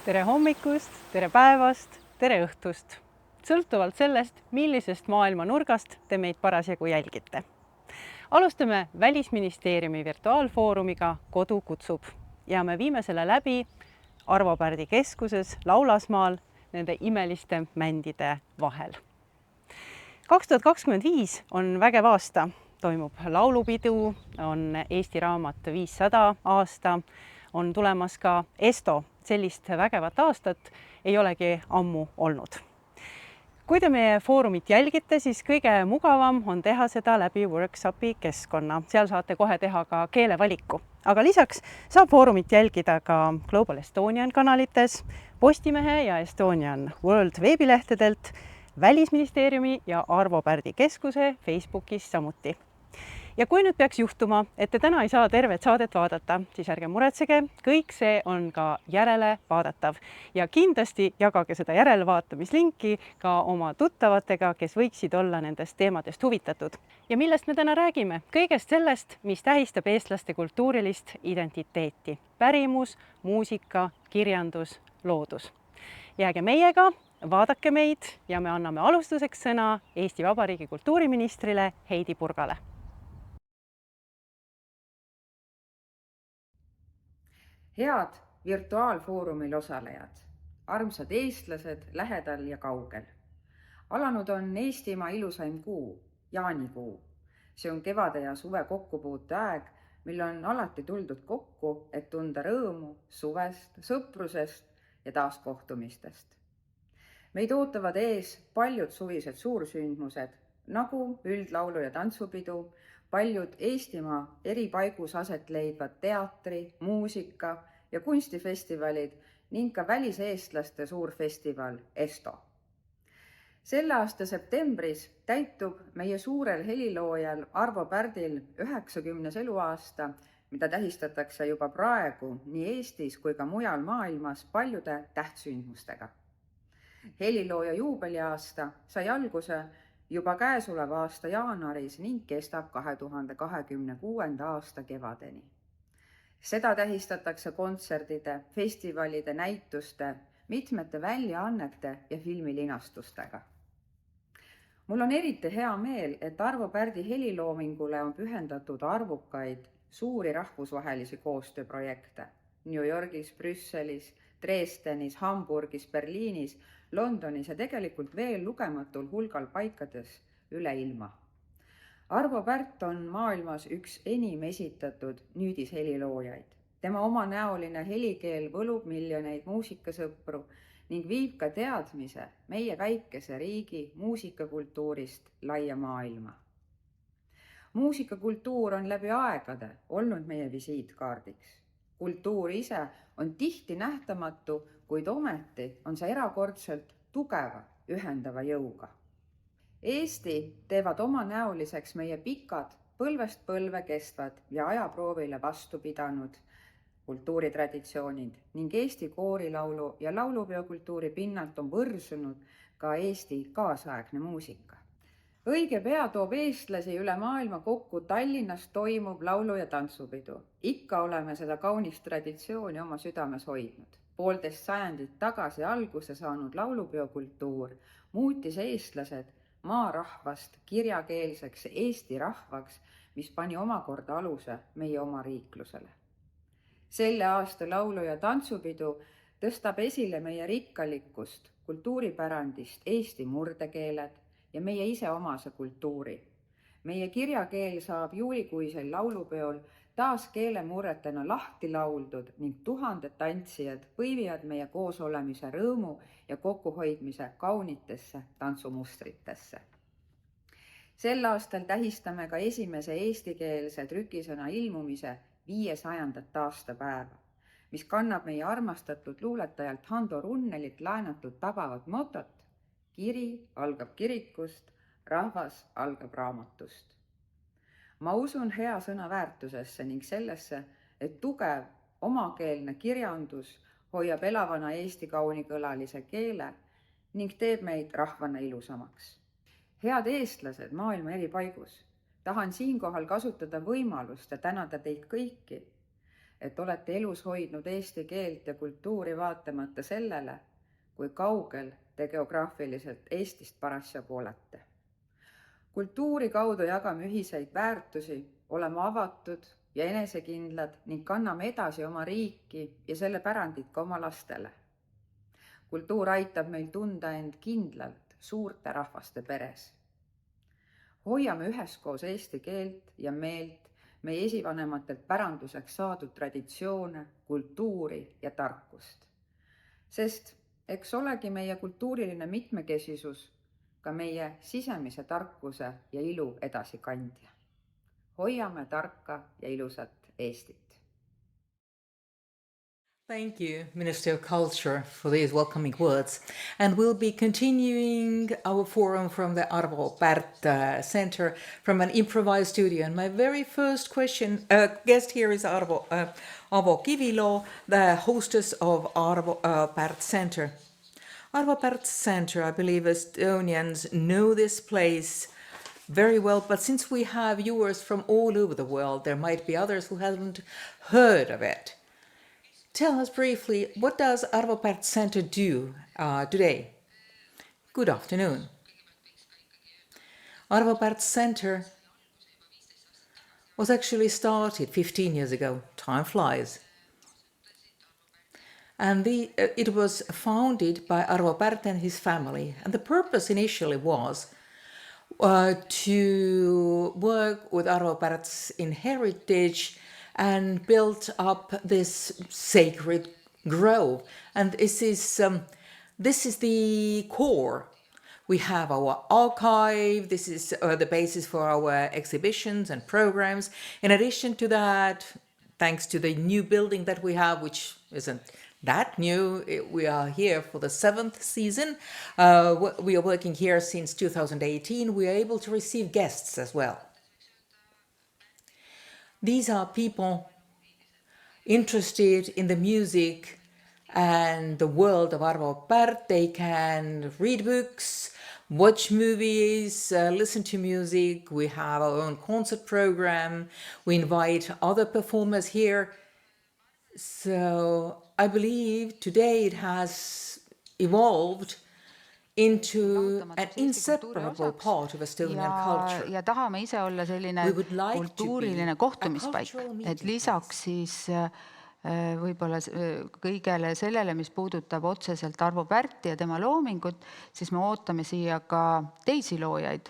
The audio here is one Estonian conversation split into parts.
Tere hommikust, tere päevast, tere õhtust! Sõltuvalt sellest, millisest maailma nurgast te meid parasjagu jälgite. Alustame Välisministeeriumi virtuaalfoorumiga Kodu kutsub ja me viime selle läbi Arvo Pärdi keskuses Laulasmaal nende imeliste mändide vahel. 2025 on vägev aasta, toimub laulupidu, on Eesti Raamat 500 aasta, on tulemas ka ESTO. Sellist vägevat aastat ei olegi ammu olnud. Kui te meie foorumit jälgite, siis kõige mugavam on teha seda läbi workshopi keskkonna. Seal saate kohe teha ka keelevaliku. Aga lisaks saab foorumit jälgida ka Global Estonian kanalites, Postimehe ja Estonian World veebilehtedelt, Välisministeeriumi ja Arvo Pärdi keskuse Facebookis samuti. Ja kui nüüd peaks juhtuma, et te täna ei saa tervet saadet vaadata, siis ärge muretsege, kõik see on ka järele vaadatav. Ja kindlasti jagage seda järelevaatamislinki ka oma tuttavatega, kes võiksid olla nendest teemadest huvitatud. Ja millest me täna räägime? Kõigest sellest, mis tähistab eestlaste kultuurilist identiteeti. Pärimus, muusika, kirjandus, loodus. Jääge meiega, vaadake meid ja me anname alustuseks sõna Eesti Vabariigi kultuuriministrile Heidi Purgale. Head virtuaalfoorumil osalejad, armsad eestlased lähedal ja kaugel. Alanud on Eestimaa ilusaim kuu, jaanikuu. See on kevade ja suve kokkupuute aeg, mil on alati tuldud kokku, et tunda rõõmu suvest, sõprusest ja taas kohtumistest. Meid ootavad ees paljud suvised suursündmused, nagu üldlaulu- ja tantsupidu, paljud Eestimaa eri paigus aset leidvad teatri, muusika ja kunstifestivalid ning ka väliseestlaste suur festival ESTO. Selle aasta septembris täitub meie suurel heliloojal Arvo Pärdil 90. eluaasta, mida tähistatakse juba praegu nii Eestis kui ka mujal maailmas paljude tähtsündmustega. Helilooja juubeliaasta sai alguse juba käesoleva aasta jaanuaris ning kestab 2026. aasta kevadeni. Seda tähistatakse kontserdide, festivalide, näituste, mitmete väljaannete ja filmilinastustega. Mul on eriti hea meel, et Arvo Pärdi heliloomingule on pühendatud arvukaid suuri rahvusvahelisi koostööprojekte New Yorgis, Brüsselis, Dresdenis, Hamburgis, Berliinis, Londonis ja tegelikult veel lugematul hulgal paikades üle ilma. Arvo Pärt on maailmas üks enim esitatud nüüdisheliloojaid. Tema omanäoline helikeel võlub miljoneid muusikasõpru ning viib ka teadmise meie väikese riigi muusikakultuurist laia maailma. Muusikakultuur on läbi aegade olnud meie visiitkaardiks. Kultuur ise on tihti nähtamatu, kuid ometi on see erakordselt tugeva, ühendava jõuga. Eesti teevad omanäoliseks meie pikad, põlvest põlve kestvad ja ajaproovile vastu pidanud kultuuritraditsioonid ning Eesti koorilaulu ja laulupeokultuuri pinnalt on võrsunud ka Eesti kaasaegne muusika. Õige pea toob eestlasi üle maailma kokku Tallinnas toimub laulu- ja tantsupidu. Ikka oleme seda kaunist traditsiooni oma südames hoidnud. 1,5 sajandit tagasi alguse saanud laulupeokultuur muutis eestlased maarahvast kirjakeelseks Eesti rahvaks, mis pani omakorda aluse meie oma riiklusele. Selle aasta laulu- ja tantsupidu tõstab esile meie rikkalikkust, kultuuripärandist, Eesti murdekeeled ja meie iseomase kultuuri. Meie kirjakeel saab juulikuisel laulupeol taas keelemurretena lahti lauldud ning tuhanded tantsijad põivivad meie koosolemise rõõmu ja kokkuhoidmise kaunitesse tantsumustritesse. Sel aastal tähistame ka esimese eestikeelse trükisõna ilmumise 500. aastapäeva, mis kannab meie armastatud luuletajalt Hando Runnelilt laenatud tabavat motot: kiri algab kirikust, rahvas algab raamatust. Ma usun hea sõna väärtusesse ning sellesse, et tugev omakeelne kirjandus hoiab elavana Eesti kaunikõlalise keele ning teeb meid rahvana ilusamaks. Head eestlased maailma eri paigus, tahan siinkohal kasutada võimalust ja tänada teid kõiki. et olete elus hoidnud eesti keelt ja kultuuri vaatamata sellele, kui kaugel te geograafiliselt Eestist parasjagu olete. Kultuuri kaudu jagame ühiseid väärtusi, oleme avatud ja enesekindlad ning kanname edasi oma riiki ja selle pärandit ka oma lastele. Kultuur aitab meil tunda end kindlalt suurte rahvaste peres. Hoiame üheskoos eesti keelt ja meelt, meie esivanematelt päranduseks saadud traditsioone, kultuuri ja tarkust. Sest eks olegi meie kultuuriline mitmekesisus ka meie sisemise tarkuse ja ilu edasikandja. Hoiame tarka ja ilusat Eestit. Thank you, Minister of Culture, for these welcoming words. And we'll be continuing our forum from the Arvo Pärt Center from an improvised studio. And my very first guest here is Avo Kivilo, the hostess of Arvo Pärt Center. Arvo Pärt Center, I believe Estonians know this place very well, but since we have viewers from all over the world, there might be others who haven't heard of it. Tell us briefly, what does Arvo Pärt Center do today? Good afternoon. Arvo Pärt Center was actually started 15 years ago. Time flies. And it was founded by Arvo Pärt and his family. And the purpose initially was to work with Arvo Pärt's heritage and built up this sacred grove. And this is the core. We have our archive. This is the basis for our exhibitions and programs. In addition to that, thanks to the new building that we have, which isn't that new, we are here for the 7th season. We are working here since 2018. We are able to receive guests as well. These are people interested in the music and the world of Arvo Pärt. They can read books, watch movies, listen to music. We have our own concert program. We invite other performers here. So I believe today it has evolved into an inseparable part of Estonian culture. Ja tahame ise olla selline kultuuriline kohtumispaik, et lisaks siis võib-olla kõigele sellele, mis puudutab otseselt Arvo Pärti ja tema loomingut, siis me ootame siia ka teisi loojaid.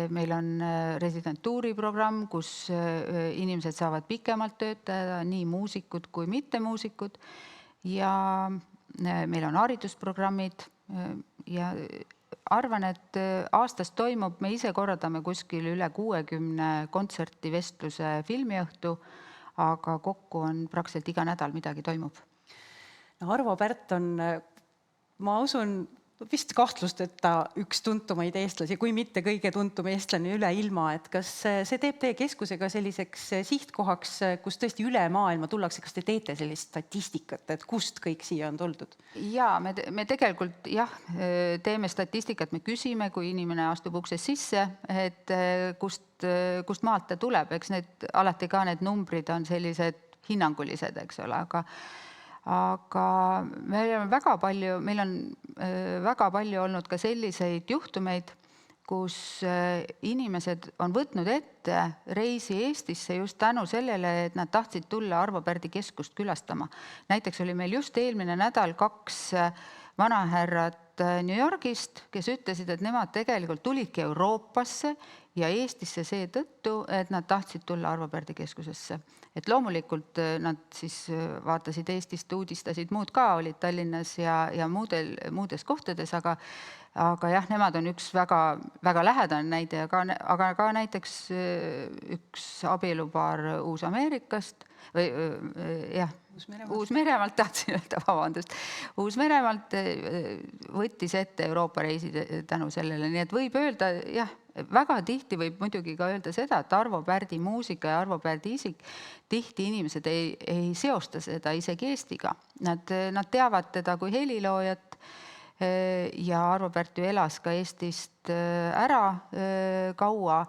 Meil on residentuuriprogramm, kus inimesed saavad pikemalt töötada, nii muusikud kui mittemuusikud. Ja meil on haridusprogrammid ja arvan, et aastas toimub, me ise korraldame kuskil üle 60 kontserti, vestluse, filmiõhtu, aga kokku on praktiliselt iga nädal midagi toimub. Arvo Pärt on, ma usun, vist kahtlusteta üks tuntumaid eestlasi, kui mitte kõige tuntum eestlane üle ilma, et kas see teeb teie keskusega selliseks sihtkohaks, kus tõesti üle maailma tullakse, kas te teete sellist statistikat, et kust kõik siia on tuldud? Jaa, me tegelikult teeme statistikat, me küsime, kui inimene astub uksest sisse, et kust maalt ta tuleb, eks alati ka need numbrid on sellised hinnangulised, eks ole, aga meil on väga palju olnud ka selliseid juhtumeid, kus inimesed on võtnud ette reisi Eestisse just tänu sellele, et nad tahtsid tulla Arvo Pärdi keskust külastama. Näiteks oli meil just eelmine nädal 2 vanahärrat New Yorgist, kes ütlesid, et nemad tegelikult tulidki Euroopasse ja Eestisse seetõttu, et nad tahtsid tulla Arvo Pärdi keskusesse. Et loomulikult nad siis vaatasid Eestist, uudistasid, muud ka olid Tallinnas ja muudes kohtades, aga jah, nemad on üks väga lähedane näide, aga ka näiteks üks abielupaar Uus-Ameerikast, või jah, Uus-Meremaalt tahtsin öelda, vabandust. Uus-Meremaalt võttis ette Euroopa reisid tänu sellele, nii et võib öelda, jah, väga tihti võib muidugi ka öelda seda, et Arvo Pärdi muusika ja Arvo Pärdi isik, tihti inimesed ei seosta seda isegi Eestiga. Nad teavad teda kui heliloojat, ja Arvo Pärt ju elas ka Eestist ära kaua,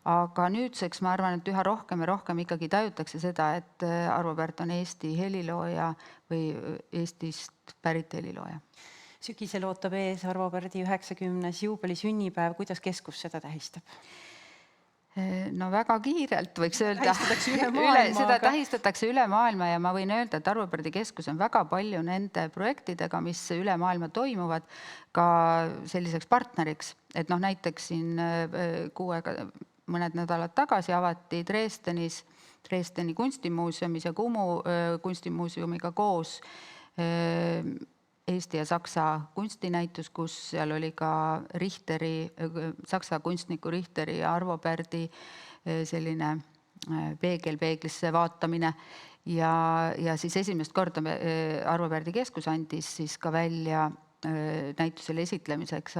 aga nüüdseks ma arvan, et üha rohkem ja rohkem ikkagi tajutakse seda, et Arvo Pärt on Eesti helilooja või Eestist pärit helilooja. Sügisel ootab ees Arvo Pärdi 90. juubeli sünnipäev. Kuidas keskus seda tähistab? No väga kiirelt võiks öelda. Tähistatakse üle maailma, seda aga... tähistatakse üle maailma ja ma võin öelda, et Arvo Pärdi keskus on väga palju nende projektidega, mis üle maailma toimuvad, ka selliseks partneriks. Et näiteks siin mõned nädalad tagasi avati Dresdeni kunstimuuseumis ja Kumu kunstimuuseumiga koos Eesti ja Saksa kunstinäitus, kus seal oli ka Saksa kunstniku Richteri ja Arvo Pärdi selline peeglisse vaatamine. Ja siis esimest korda Arvo Pärdi keskus andis siis ka välja näitusele esitlemiseks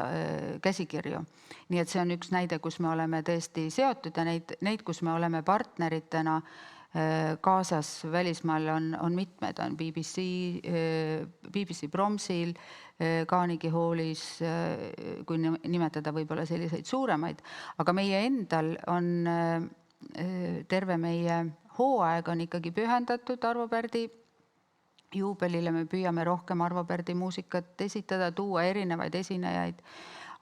käsikirju. Nii et see on üks näide, kus me oleme tõesti seotud ja neid, kus me oleme partneritena kaasas välismaal on mitmed, on BBC Bromsil, Carnegie Hallis, kui nimetada võib-olla selliseid suuremaid, aga meie endal on terve meie hooaeg on ikkagi pühendatud Arvo Pärdi juubelile, me püüame rohkem Arvo Pärdi muusikat esitada, tuua erinevaid esinejaid,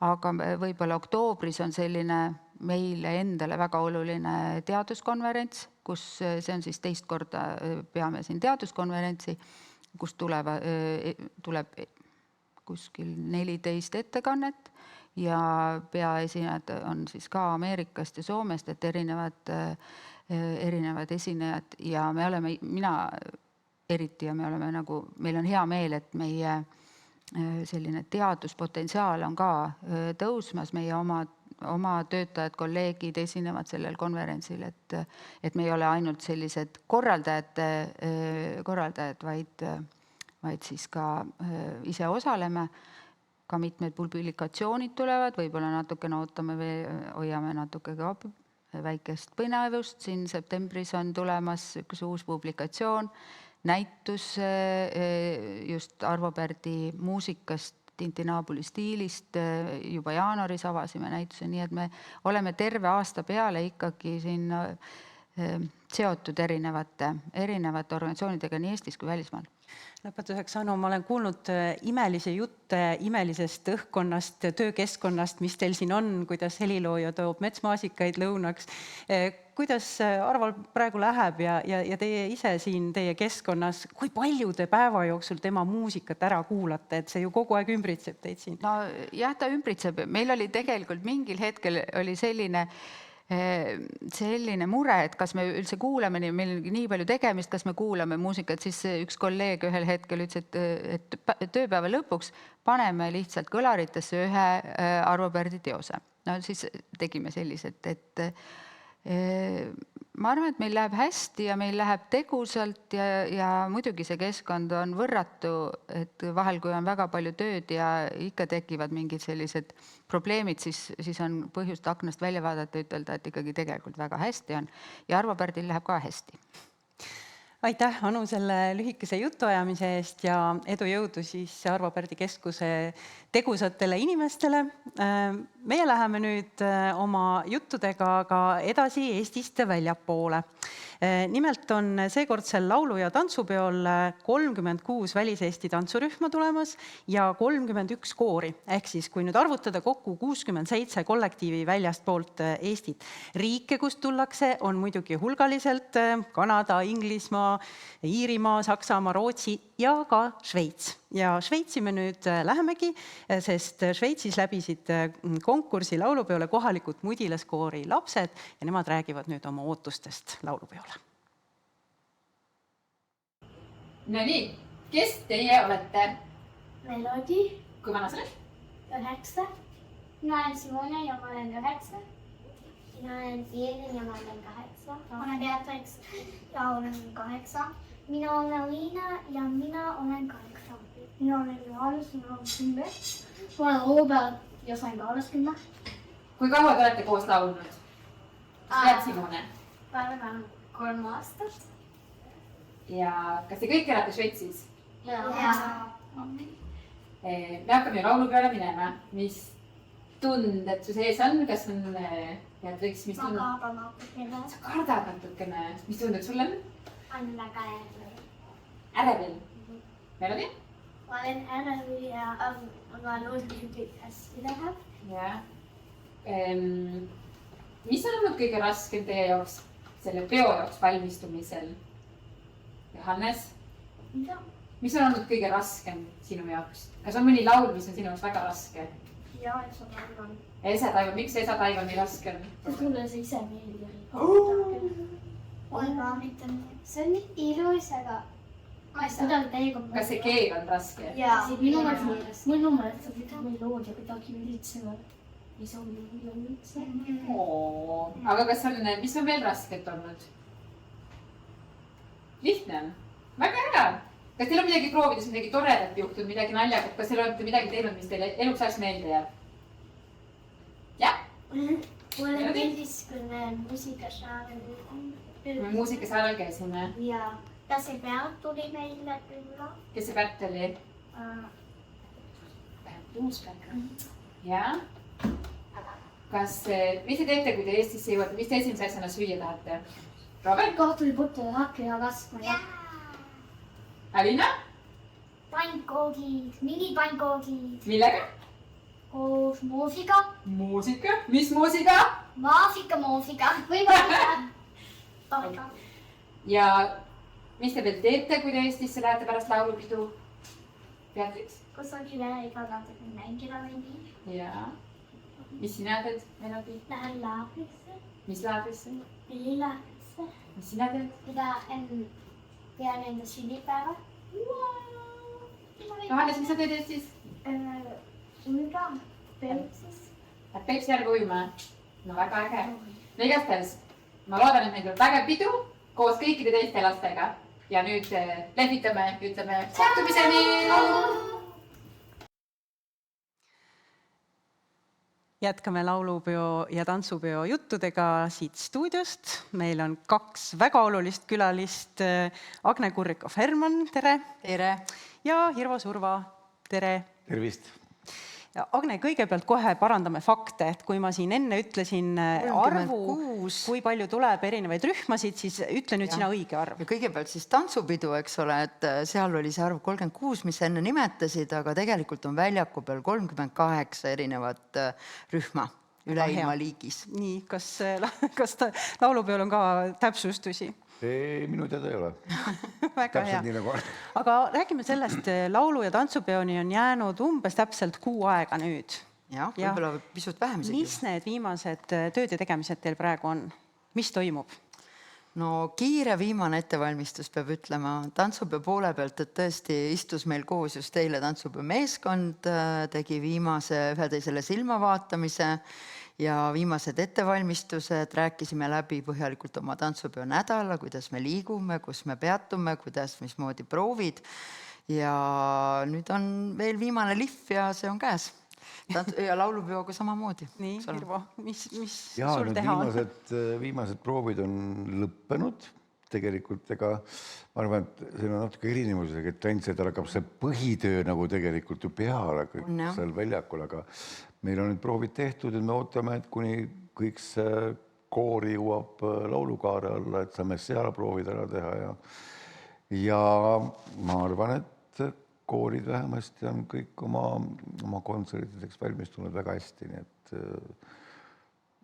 aga võib-olla oktoobris on selline meile endale väga oluline teaduskonverents, kus see on siis teist korda peame siin teaduskonverentsi, kus tuleb kuskil 14 ettekannet ja peaesinejad on siis ka Ameerikast ja Soomest, et erinevad esinejad ja mina eriti ja meil on hea meel, et meie selline teaduspotentsiaal on ka tõusmas, meie oma töötajad, kolleegid esinevad sellel konverentsil, et me ei ole ainult sellised korraldajad, vaid siis ka ise osaleme. Ka mitmed publikatsioonid tulevad, võib-olla natukene ootame või hoiame natuke ka väikest põnevust. Siin septembris on tulemas üks uus publikatsioon, näitus just Arvo Pärdi muusikast, Tintinabuli stiilist, juba jaanuaris avasime näituse, nii et me oleme terve aasta peale ikkagi siin seotud erinevate organisatsioonidega nii Eestis kui välismaal. Lõpetuseks, Anu, ma olen kuulnud imelisi jutte imelisest õhkkonnast, töökeskkonnast, mis teil siin on, kuidas helilooja toob metsmaasikaid lõunaks. Kuidas Arval praegu läheb ja teie ise siin teie keskkonnas, kui palju te päeva jooksul tema muusikat ära kuulate, et see ju kogu aeg ümbritseb teid siin? No jah, ta ümbritseb. Meil oli tegelikult mingil hetkel oli selline mure, et kas me üldse kuulame, meil on nii palju tegemist, kas me kuulame muusikat, siis üks kolleeg ühel hetkel ütles, et tööpäeva lõpuks paneme lihtsalt kõlaritesse ühe Arvo Pärdi teose. No siis tegime sellised, et ma arvan, et meil läheb hästi ja meil läheb tegusalt ja muidugi see keskkond on võrratu, et vahel, kui on väga palju tööd ja ikka tekivad mingid sellised probleemid, siis on põhjust aknast välja vaadata ja ütelda, et ikkagi tegelikult väga hästi on ja Arvo Pärdil läheb ka hästi. Aitäh, Anu, selle lühikese jutuajamise eest ja edu jõudu siis Arvo Pärdi keskuse tegusatele inimestele. Meie läheme nüüd oma juttudega ka edasi Eestist väljapoole. Nimelt on seekordsel laulu- ja tantsupeol 36 väliseesti tantsurühma tulemas ja 31 koori. Ehk siis, kui nüüd arvutada kokku 67 kollektiivi väljast poolt Eestit. Riike, kust tullakse, on muidugi hulgaliselt Kanada, Inglismaa, Iirimaa, Saksamaa, Rootsi ja ka Šveits. Ja Šveitsi me nüüd lähemegi, sest Šveitsis läbisid konkursi laulupeole kohalikud mudilaskoori lapsed ja nemad räägivad nüüd oma ootustest laulupeole. No nii, kes teie olete? Melodi. Kui vana sa oled? 9. Mina olen Simone ja ma olen 9. Mina olen Fiedin ja ma olen 8. Ma olen Beatrix ja olen 8. Mina olen Liina ja mina olen 8. Mina olen Johannes ja ma olen 10. Ma olen Robert ja sain ka alles 10. Kui kaua te olete koos laulnud? Tead Simone? Päeva 3 aastat. Ja kas te kõik elate Šveitsis? Ja. Me hakkame ju laulupeole minema. Mis tunded su sees on? Kas on, teadriks, mis tunded? Ma kardan natukene. Sa kardad natukene. Mis tunded sul on? On väga ärevil. Ärevil. Melody? Ma olen ärevil ja ma loodan, et kõik hästi läheb. Jah. Mis on olnud kõige raskem teie jaoks selle peo jaoks valmistumisel? Johannes, Mida? mis on olnud kõige raskem sinu jaoks? Kas on mõni laul, mis on sinu jaoks väga raske? Ja, et sa arvan. Esa Taiva, miks Esa Taiva on nii raske on? Mulle see ise meeldib. Oi, ma mitte nii. See on nii ilus, aga ma ei saa. Kuidagi täiega. Kas see keel on raske? Jaa, minu meelest on midagi meloodia kuidagi ülitsevad. Ei sobi üldse. Aga kas on, mis on veel rasket olnud? Lihtne on. Väga hea. Kas teil on midagi proovides, midagi toredat juhtunud, midagi naljakat? Kas teil olete midagi teinud, mis teile eluks ajaks meelde jääb? Jah? Mulle meeldis, kui me muusikasaarel. Me muusikasaarel käisime. Ja see Pärt tuli meile külla. Kes see Pärt oli? Uuspäev. Jah? Kas, mis te teete, kui te Eestisse jõuate? Mis te esimese asjana süüa tahate? Robert? Kartuliputte ja hakki ja kasva. Alina? Pannkoogid, minipankoogid. Millega? Koos muusika. Muusika? Mis muusika? Muusika. Või muusika. Ja mis te veel teete, kui te Eestisse lähete pärast laulupidu? Beatrix? Kusagile iga natuke mängida veidi. Jaa. Mis sina teed, Melody? Lähen laagrisse. Mis laagrisse? Pillilaagrisse. Mis sina teed? Mida pean enda sünnipäeva. Johannes, mis sa teed Eestis? Uiga, Peipsis. Lähed Peipsi järgi ujuma? No väga äge. No igastahes, ma loodan, et meil tuleb vägev pidu koos kõikide teiste lastega. Ja nüüd lehvitame, ütleme kohtumiseni! Jätkame laulupeo ja tantsupeo juttudega siit stuudiost. Meil on 2 väga olulist külalist. Agne Kurrikov-Herman, tere! Tere! Ja Hirvo Surva, tere! Tervist! Ja Agne, kõigepealt kohe parandame fakte, et kui ma siin enne ütlesin arvu, kui palju tuleb erinevaid rühmasid, siis ütle nüüd sina õige arv. Ja kõigepealt siis tantsupidu, eks ole, et seal oli see arv 36, mis enne nimetasid, aga tegelikult on väljaku peal 38 erinevat rühma üle ilma liigis. Nii, kas laulupeol on ka täpsustusi? Minu teada ei ole. Väga hea. Täpselt nii nagu on. Aga räägime sellest, laulu- ja tantsupeoni on jäänud umbes täpselt 6 aega nüüd. Jah, võib-olla pisut vähem isegi. Mis need viimased tööd ja tegemised teil praegu on? Mis toimub? No kiire viimane ettevalmistus peab ütlema tantsupeo poole pealt, et tõesti istus meil koos just eile tantsupeo meeskond, tegi viimase üheteisele silmavaatamise ja viimased ettevalmistused, rääkisime läbi põhjalikult oma tantsupeo nädala, kuidas me liigume, kus me peatume, kuidas, mismoodi proovid. Ja nüüd on veel viimane lihv ja see on käes. Ja laulupeoga samamoodi. Nii, Hirvo, mis Jaa, sul nüüd teha on? viimased proovid on lõppenud. Tegelikult ma arvan, et see on natuke erinevusega, et tantsijad hakkab see põhitöö nagu tegelikult ju peale kõik seal väljakul, aga meil on nüüd proovid tehtud, et me ootame, et kuni kõik see koori jõuab laulukaare alla, et saame seal proovid ära teha ja ma arvan, et koorid vähemasti on kõik oma kontserdideks valmistunud väga hästi, nii et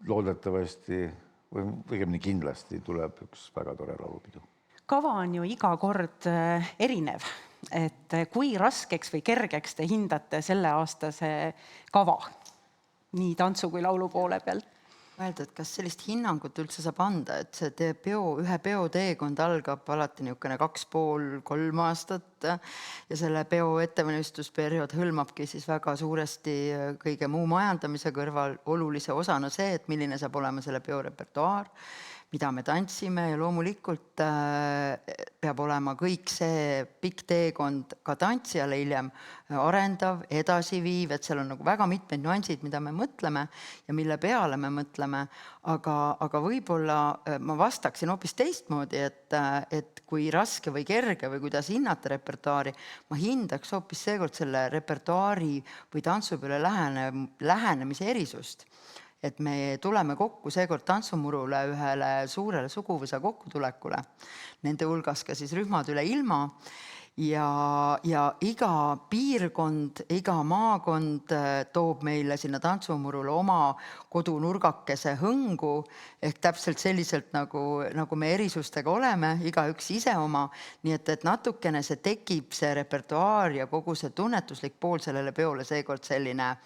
loodetavasti või õigemini kindlasti tuleb üks väga tore laulupidu. Kava on ju iga kord erinev, et kui raskeks või kergeks te hindate selle aastase kava, nii tantsu kui laulu poole pealt? Öelda, et kas sellist hinnangut üldse saab anda, et see ühe peo teekond algab alati niisugune 2,5–3 aastat ja selle peo ettevalmistusperiood hõlmabki siis väga suuresti kõige muu majandamise kõrval olulise osana see, et milline saab olema selle peo repertuaar, mida me tantsime ja loomulikult peab olema kõik see pikk teekond ka tantsijale hiljem arendav, edasiviiv, et seal on nagu väga mitmed nüansid, mida me mõtleme ja mille peale me mõtleme, aga võib-olla ma vastaksin hoopis teistmoodi, et kui raske või kerge või kuidas hinnata repertuaari, ma hindaks hoopis seekord selle repertuaari või tantsupeole lähenemise erisust. Et me tuleme kokku seekord tantsumurule ühele suurele suguvõsa kokkutulekule, nende hulgas ka siis rühmad üle ilma ja iga piirkond, iga maakond toob meile sinna tantsumurule oma kodunurgakese hõngu, ehk täpselt selliselt, nagu me erisustega oleme, igaüks ise oma, nii et natukene see tekib, see repertuaar ja kogu see tunnetuslik pool sellele peole seekord selline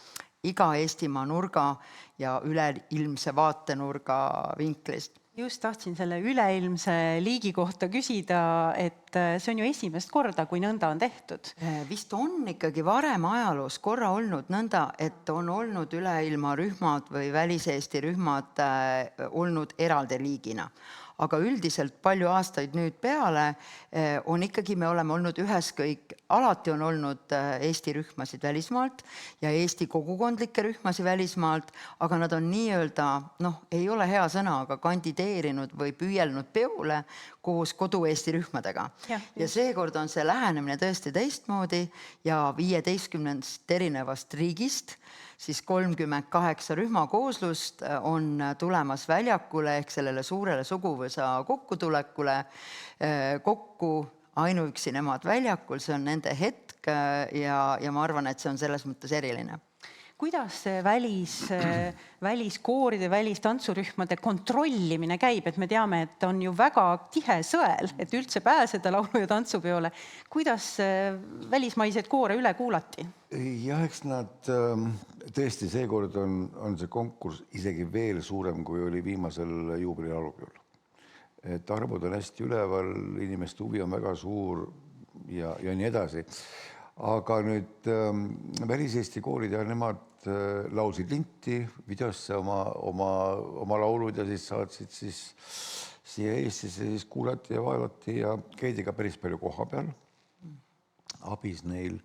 iga Eestimaa nurga ja üleilmse vaatenurga vinklist. Just tahtsin selle üleilmse liigi kohta küsida, et see on ju esimest korda, kui nõnda on tehtud. Vist on ikkagi varem ajaloos korra olnud nõnda, et on olnud üleilma rühmad või väliseesti rühmad olnud eraldi liigina. Aga üldiselt palju aastaid nüüd peale on ikkagi, me oleme olnud ühes kõik, alati on olnud Eesti rühmasid välismaalt ja Eesti kogukondlikke rühmasid välismaalt, aga nad on nii-öelda, ei ole hea sõna, aga kandideerinud või püüelnud peole koos kodu-Eesti rühmadega. Ja seekord on see lähenemine tõesti teistmoodi ja 15 erinevast riigist siis 38 rühmakooslust on tulemas väljakule ehk sellele suurele suguvõsa kokkutulekule kokku ainuüksi nemad väljakul, see on nende hetk ja ma arvan, et see on selles mõttes eriline. Kuidas see väliskooride, välistantsurühmade kontrollimine käib, et me teame, et on ju väga tihe sõel, et üldse pääseda laulu- ja tantsupeole. Kuidas välismaiseid koore üle kuulati? Jah, eks nad tõesti seekord on see konkurss isegi veel suurem, kui oli viimasel juubelilaulupeol. Et arvud on hästi üleval, inimeste huvi on väga suur ja nii edasi. Aga nüüd väliseesti koorid ja nemad laulsid linti videosse oma laulud ja siis saatsid siis siia Eestisse, siis kuulati ja vaadati ja käidi ka päris palju koha peal abis neil.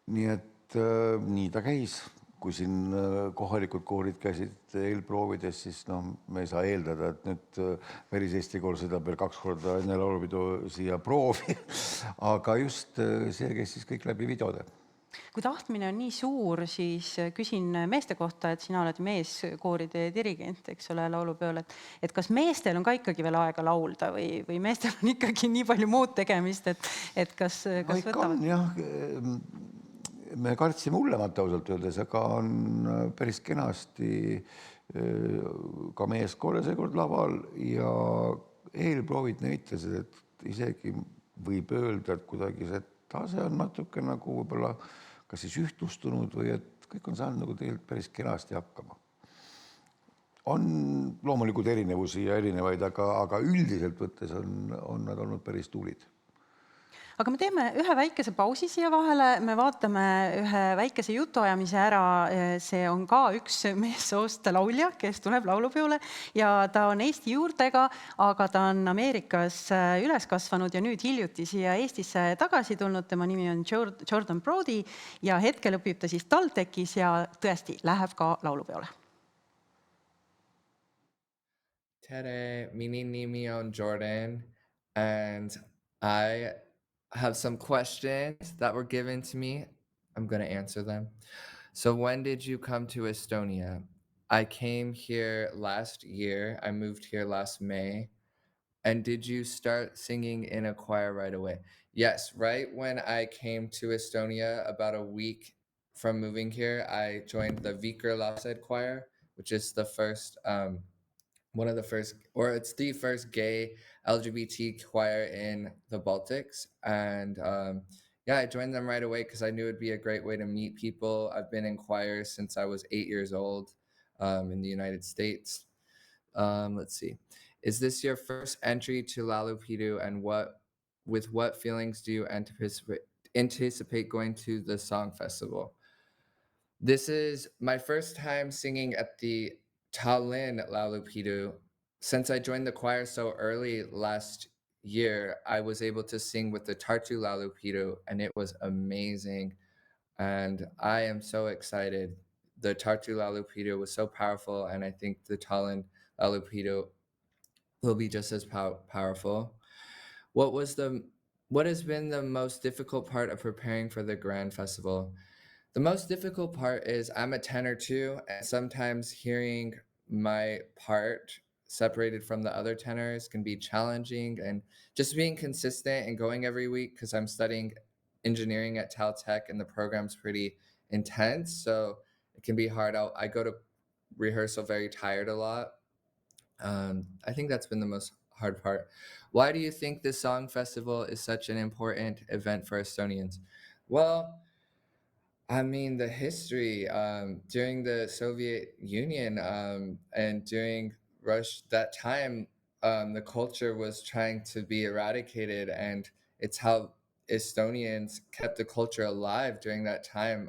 Nii et nii ta käis. Kui siin kohalikud koorid käisid eelproovides, siis me ei saa eeldada, et nüüd väliseesti kool sõidab veel 2 korda enne laulupidu siia proovi. Aga just see käis siis kõik läbi videode. Kui tahtmine on nii suur, siis küsin meeste kohta, et sina oled meeskooride dirigent, eks ole, laulupeol, et kas meestel on ka ikkagi veel aega laulda või meestel on ikkagi nii palju muud tegemist, et kas võtavad? Jah, me kartsime hullemat ausalt öeldes, aga on päris kenasti ka meeskoore seekord laval ja eelproovid näitasid, et isegi võib öelda, et kuidagi see tase on natuke nagu võib-olla kas siis ühtlustunud või et kõik on saanud nagu tegelikult päris kenasti hakkama. On loomulikult erinevusi ja erinevaid, aga üldiselt võttes on nad olnud päris tublid. Aga me teeme ühe väikese pausi siia vahele, me vaatame ühe väikese jutuajamise ära, see on ka üks meessoost laulja, kes tuleb laulupeole ja ta on Eesti juurtega, aga ta on Ameerikas üles kasvanud ja nüüd hiljuti siia Eestisse tagasi tulnud, tema nimi on Jordan Brody ja hetkel õpib ta siis TalTechis ja tõesti läheb ka laulupeole. Tere, minu nimi on Jordan and I have some questions that were given to me. I'm going to answer them. So when did you come to Estonia? I came here last year. I moved here last May. And did you start singing in a choir right away? Yes, right when I came to Estonia, about a week from moving here, I joined the Viker Lapsed Choir, which is the first, one of the first, or it's the first gay LGBT choir in the Baltics. And yeah, I joined them right away because I knew it'd be a great way to meet people. I've been in choirs since I was 8 years old in the United States. Let's see. Is this your first entry to Laulupidu, and with what feelings do you anticipate going to the song festival? This is my first time singing at the Tallinn Laulupidu, since I joined the choir so early last year, I was able to sing with the Tartu Laulupidu, and it was amazing. And I am so excited. The Tartu Laulupidu was so powerful, and I think the Tallinn Laulupidu will be just as powerful. What has been the most difficult part of preparing for the Grand Festival? The most difficult part is I'm a tenor too, and sometimes hearing my part separated from the other tenors can be challenging, and just being consistent and going every week because I'm studying engineering at Caltech and the program's pretty intense, so it can be hard. I go to rehearsal very tired a lot. I think that's been the most hard part. Why do you think the Song Festival is such an important event for Estonians? Well, I mean, the history during the Soviet Union and during that time, the culture was trying to be eradicated, and it's how Estonians kept the culture alive during that time.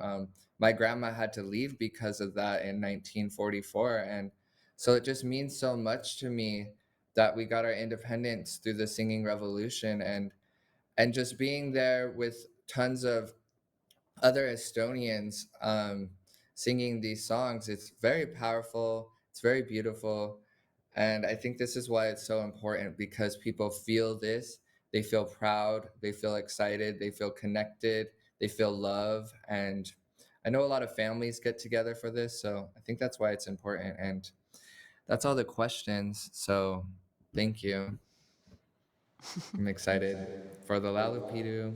My grandma had to leave because of that in 1944, and so it just means so much to me that we got our independence through the singing revolution, and just being there with tons of other Estonians singing these songs. It's very powerful, it's very beautiful. And I think this is why it's so important, because people feel this, they feel proud, they feel excited, they feel connected, they feel love. And I know a lot of families get together for this, so I think that's why it's important. And that's all the questions. So thank you. I'm excited for the Laulupidu.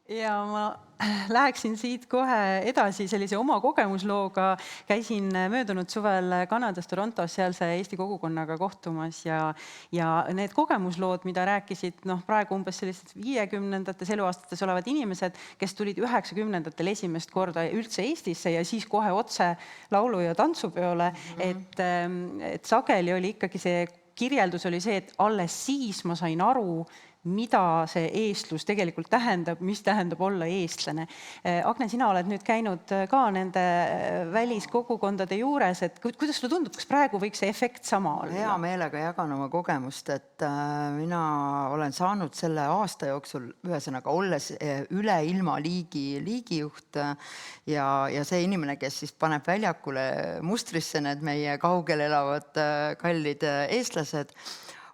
ja ma läheksin siit kohe edasi sellise oma kogemuslooga. Käisin möödunud suvel Kanadas Torontos sealse Eesti kogukonnaga kohtumas ja need kogemuslood, mida rääkisid praegu umbes sellised 50-ndates eluaastates olevad inimesed, kes tulid 90-ndatel esimest korda üldse Eestisse ja siis kohe otse laulu- ja tantsupeole, et sageli oli ikkagi see kirjeldus oli see, et alles siis ma sain aru, mida see eestlus tegelikult tähendab, mis tähendab olla eestlane. Agne, sina oled nüüd käinud ka nende väliskogukondade juures, et kuidas sulle tundub, kas praegu võiks see efekt sama olla? Hea meelega jagan oma kogemust, et mina olen saanud selle aasta jooksul, ühesõnaga olles üle ilma liigijuht ja see inimene, kes siis paneb väljakule mustrisse need meie kaugel elavad kallid eestlased,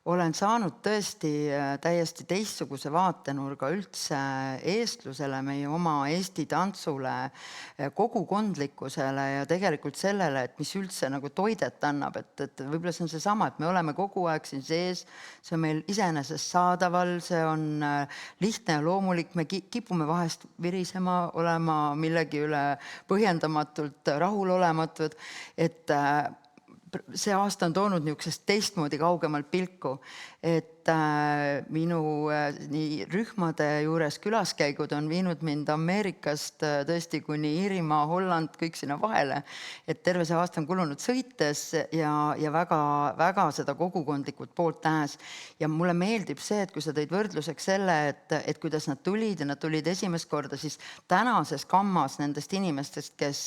olen saanud tõesti täiesti teistsuguse vaatenurga üldse eestlusele, meie oma Eesti tantsule, kogukondlikkusele ja tegelikult sellele, et mis üldse nagu toidet annab, et võib-olla see on seesama, et me oleme kogu aeg siin sees, see on meil iseenesest saadaval, see on lihtne ja loomulik, me kipume vahest virisema, olema millegi üle põhjendamatult rahulolematud, et see aasta on toonud niisugusest teistmoodi kaugemalt pilku, et minu nii rühmade juures külaskäigud on viinud mind Ameerikast tõesti kuni Iirimaa, Holland, kõik sinna vahele, et terve see aasta on kulunud sõites ja väga seda kogukondlikult poolt nähes. Ja mulle meeldib see, et kui sa tõid võrdluseks selle, et kuidas nad tulid ja nad tulid esimest korda, siis tänases kammas nendest inimestest, kes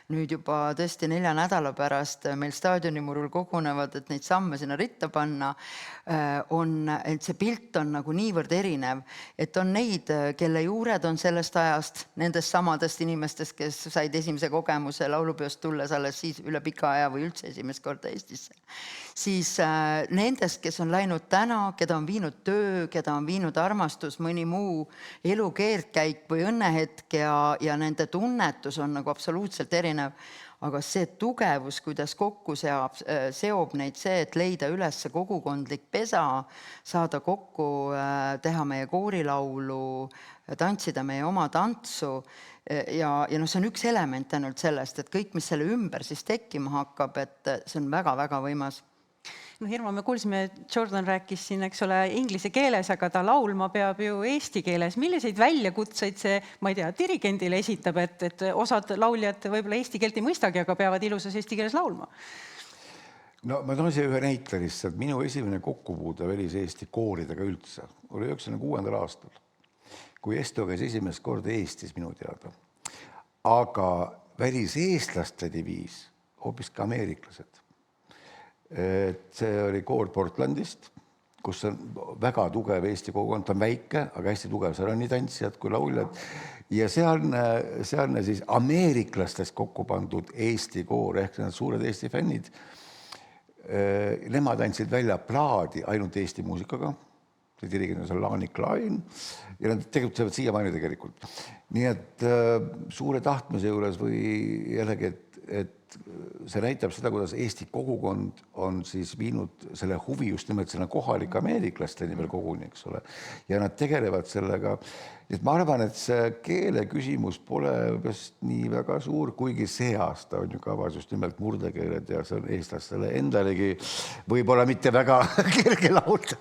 nüüd juba tõesti 4 nädala pärast meil staadionimurul kogunevad, et neid samme sinna ritta panna, et see pilt on nagu niivõrd erinev, et on neid, kelle juured on sellest ajast, nendest samadest inimestest, kes said esimese kogemuse laulupeost tulles alles siis üle pika aja või üldse esimest korda Eestisse. Siis nendest, kes on läinud täna, keda on viinud töö, keda on viinud armastus, mõni muu elu keerdkäik või õnnehetk ja nende tunnetus on nagu absoluutselt erinev. Aga see tugevus, kuidas kokku seob neid see, et leida üles kogukondlik pesa, saada kokku, teha meie koorilaulu, tantsida meie oma tantsu. Ja see on üks element ainult sellest, et kõik, mis selle ümber siis tekkima hakkab, et see on väga-väga võimas. Hirma, me kuulsime, Jordan rääkis siin, eks ole, inglise keeles, aga ta laulma peab ju eesti keeles. Milliseid väljakutseid see, ma ei tea, dirigendile esitab, et osad lauljad võib-olla eesti keelt ei mõistagi, aga peavad ilusas eesti keeles laulma? No ma toon siia ühe näite lihtsalt. Minu esimene kokkupuude välis-Eesti kooridega üldse oli 96. aastal, kui Esto käis esimest korda Eestis minu teada. Aga väliseestlaste diviis, hoopis ka ameeriklased. Et see oli koor Portlandist, kus on väga tugev Eesti kogukond, ta on väike, aga hästi tugev, seal on nii tantsijad kui lauljad. Ja sealne siis ameeriklastest kokku pandud Eesti koor, ehk need suured Eesti fännid, nemad andsid välja plaadi ainult Eesti muusikaga, see dirigent on Lani Klein, ja nad tegutsevad siiamaani tegelikult. Nii et suure tahtmise juures või jällegi, et see näitab seda, kuidas Eesti kogukond on siis viinud selle huvi just nimelt selle kohalike ameeriklaste nimel koguni, eks ole. Ja nad tegelevad sellega. Et ma arvan, et see keele küsimus pole vist nii väga suur, kuigi see aasta on ju kavas just nimelt murdekeeled ja see on eestlastele endalegi võib-olla mitte väga kerge laulda,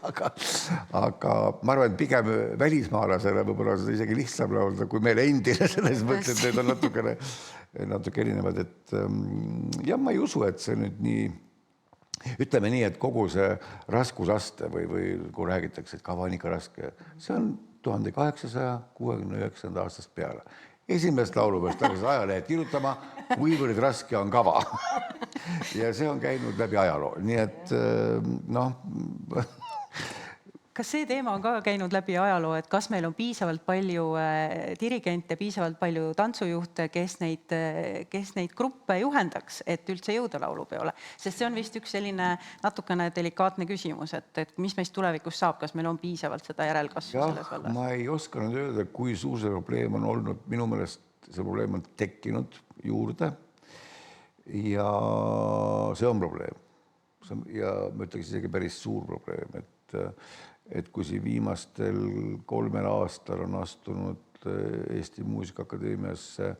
aga ma arvan, et pigem välismaalasele võib-olla seda isegi lihtsam laulda kui meile endile selles mõttes, et need on natuke erinevad, et ja ma ei usu, et see nüüd nii, ütleme nii, et kogu see raskusaste või kui räägitakse, et kava on ikka raske, see on 1869. aastast peale. Esimest laulupäevast tagasi ajalehed kirjutama, kuivõrd raske on kava. Ja see on käinud läbi ajaloo, nii et Kas see teema on ka käinud läbi ajaloo, et kas meil on piisavalt palju dirigente, piisavalt palju tantsujuhte, kes neid gruppe juhendaks, et üldse jõuda laulupeole? Sest see on vist üks selline natukene delikaatne küsimus, et mis meist tulevikus saab, kas meil on piisavalt seda järelkasvu selles vallas? Ma ei oska nüüd öelda, kui suur see probleem on olnud. Minu meelest see probleem on tekkinud juurde ja see on probleem. Ja ma ütleks isegi päris suur probleem, et kui siin viimastel 3 aastal on astunud Eesti Muusikaakadeemiasse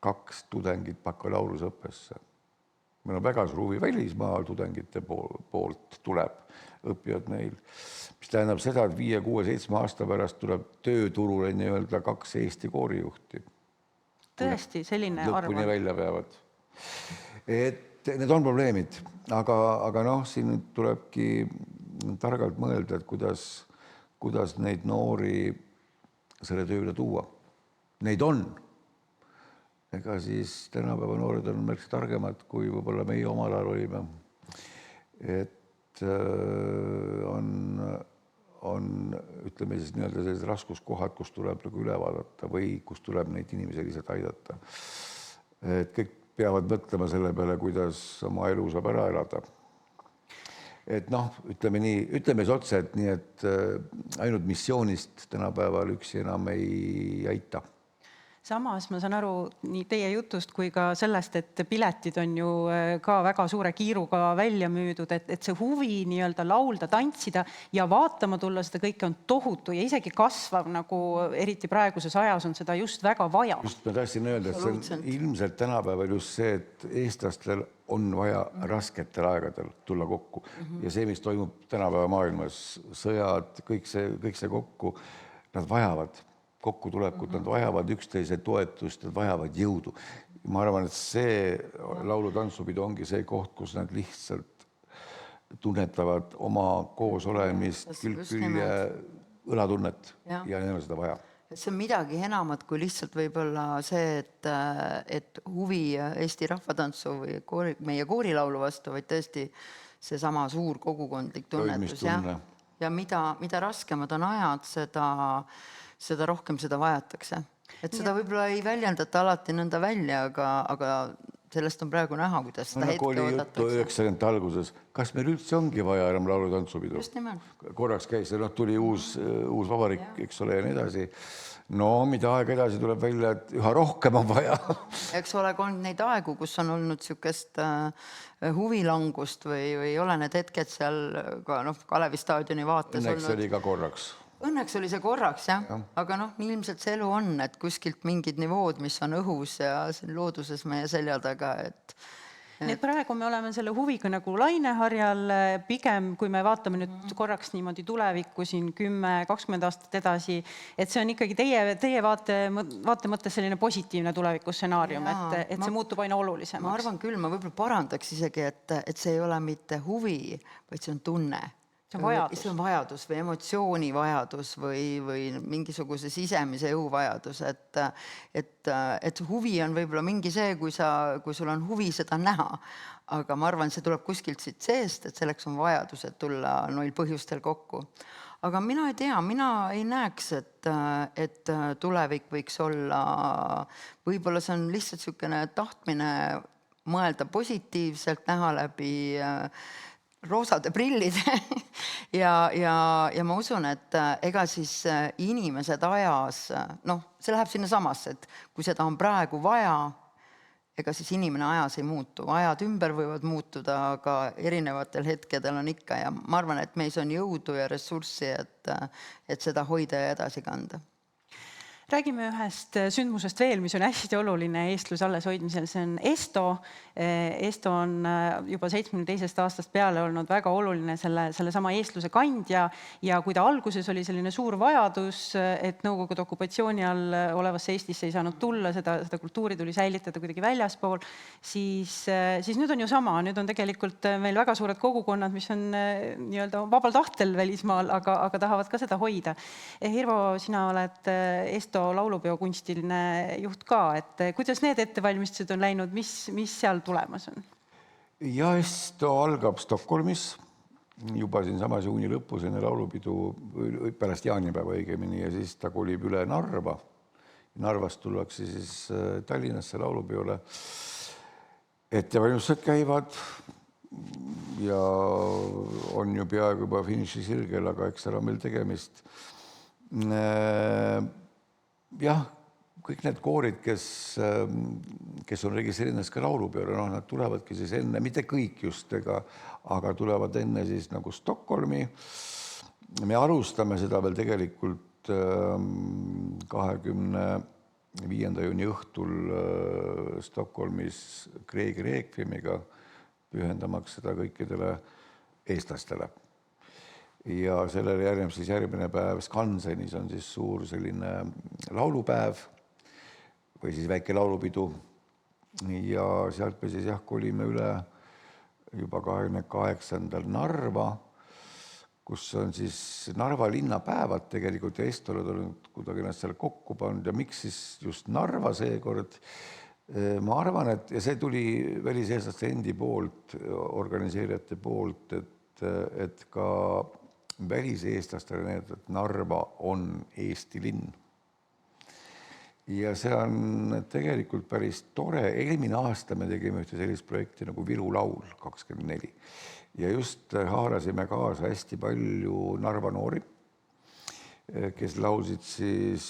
2 tudengit bakalaureusõppesse. Meil on väga suur huvi välismaal tudengite poolt tuleb, õppivad meil. Mis tähendab seda, et 5, 6, 7 aasta pärast tuleb tööturule nii-öelda 2 Eesti koorijuhti. Tõesti, selline arv. Lõpuni välja peavad. Et need on probleemid, aga siin tulebki targalt mõelda, et kuidas neid noori selle tööle tuua. Neid on. Ega siis tänapäeva noored on märksa targemad, kui võib-olla meie omal ajal olime. Et on ütleme siis nii-öelda sellised raskuskohad, kus tuleb üle vaadata või kus tuleb neid inimesi lihtsalt aidata. Et kõik peavad mõtlema selle peale, kuidas oma elu saab ära elada. Et ütleme see otse, et nii, et ainult missioonist tänapäeval üksi enam ei aita. Samas ma saan aru nii teie jutust kui ka sellest, et piletid on ju ka väga suure kiiruga välja müüdud, et see huvi nii-öelda laulda, tantsida ja vaatama tulla seda kõike on tohutu ja isegi kasvav, nagu eriti praeguses ajas on seda just väga vaja. Just ma tahtsin öelda, et see on ilmselt tänapäeval just see, et eestlastel on vaja rasketel aegadel tulla kokku. Ja see, mis toimub tänapäeva maailmas, sõjad, kõik see kokku, nad vajavad kokkutulekut, nad vajavad üksteise toetust, nad vajavad jõudu. Ma arvan, et see laulu-tantsupidu ongi see koht, kus nad lihtsalt tunnetavad oma koosolemist, külje õlatunnet ja neil on seda vaja. See on midagi enamat kui lihtsalt võib-olla see, et huvi Eesti rahvatantsu või meie koorilaulu vastu, vaid tõesti see sama suur kogukondlik tunnetus. Ja mida raskemad on ajad, seda rohkem seda vajatakse. Et seda võib-olla ei väljendata alati nõnda välja, aga sellest on praegu näha, kuidas seda hetke oodatakse. Oli juttu 90 alguses, kas meil üldse ongi vaja enam laulu-tantsupidu? Just nimelt. Korraks käis, tuli uus vabariik, eks ole, ja nii edasi. No, mida aeg edasi tuleb välja, et üha rohkem on vaja. Eks ole olnud neid aegu, kus on olnud niisugust huvilangust või ei ole need hetked seal ka Kalevi staadioni vaates olnud. Õnneks oli ka korraks. Õnneks oli see korraks, jah. Aga ilmselt see elu on, et kuskilt mingid nivood, mis on õhus ja looduses meie selja taga, Nii et praegu me oleme selle huviga nagu laineharjal, pigem kui me vaatame nüüd korraks niimoodi tulevikku siin 10-20 aastat edasi, et see on ikkagi teie vaate mõttes selline positiivne tulevikussenaarium, et see muutub aina olulisemaks. Ma arvan küll, ma võib-olla parandaks isegi, et see ei ole mitte huvi, vaid see on tunne. See on vajadus. See on vajadus või emotsioonivajadus või mingisuguse sisemise jõuvajadus, et huvi on võib-olla mingi see, kui sul on huvi seda näha, aga ma arvan, see tuleb kuskilt siit seest, et selleks on vajadus, et tulla noil põhjustel kokku. Aga mina ei tea, mina ei näeks, et tulevik võiks olla, võib-olla see on lihtsalt niisugune tahtmine mõelda positiivselt, näha läbi roosade prillide ja ma usun, et ega siis inimesed ajas, see läheb sinna samasse, et kui seda on praegu vaja, ega siis inimene ajas ei muutu. Ajad ümber võivad muutuda, aga erinevatel hetkedel on ikka ja ma arvan, et meis on jõudu ja ressurssi, et seda hoida ja edasi kanda. Räägime ühest sündmusest veel, mis on hästi oluline eestluse alleshoidmisel, see on ESTO. ESTO on juba 72. aastast peale olnud väga oluline selle sama eestluse kandja ja kui ta alguses oli selline suur vajadus, et Nõukogude okupatsiooni all olevasse Eestisse ei saanud tulla, seda kultuuri tuli säilitada kuidagi väljaspool, siis nüüd on ju sama, nüüd on tegelikult meil väga suured kogukonnad, mis on nii-öelda vabal tahtel välismaal, aga tahavad ka seda hoida. Hirvo, sina oled ESTO laulupeo kunstiline juht ka, et kuidas need ettevalmistused on läinud, mis seal tulemas on? Ja ESTO algab Stockholmis juba siin samas juuni lõpus enne laulupidu, pärast jaanipäeva õigemini, ja siis ta kolib üle Narva. Narvast tullakse siis Tallinnasse laulupeole. Ettevalmistused käivad ja on ju peaaegu juba finiši sirgel, aga eks seal on meil tegemist. Jah, kõik need koorid, kes on registreerinud ka laulupeole, nad tulevadki siis enne, mitte kõik just, aga tulevad enne siis nagu Stockholmi. Me alustame seda veel tegelikult 25. juuni õhtul Stockholmis Kreegi Reekvimiga, pühendamaks seda kõikidele eestlastele. Ja sellele järgneb siis järgmine päev Skansenis on siis suur selline laulupäev või siis väike laulupidu ja sealt me siis kolime üle juba 28. Narva, kus on siis Narva linnapäevad tegelikult ja ESTO olid kuidagi nad seal kokku pannud ja miks siis just Narva seekord? Ma arvan, et ja see tuli väliseestlaste endi poolt, organiseerijate poolt, et ka väliseestlastele need, et Narva on Eesti linn. Ja see on tegelikult päris tore. Eelmine aasta me tegime ühte sellist projekti nagu Viru laul 24. Ja just haarasime kaasa hästi palju Narva noori, kes laulsid siis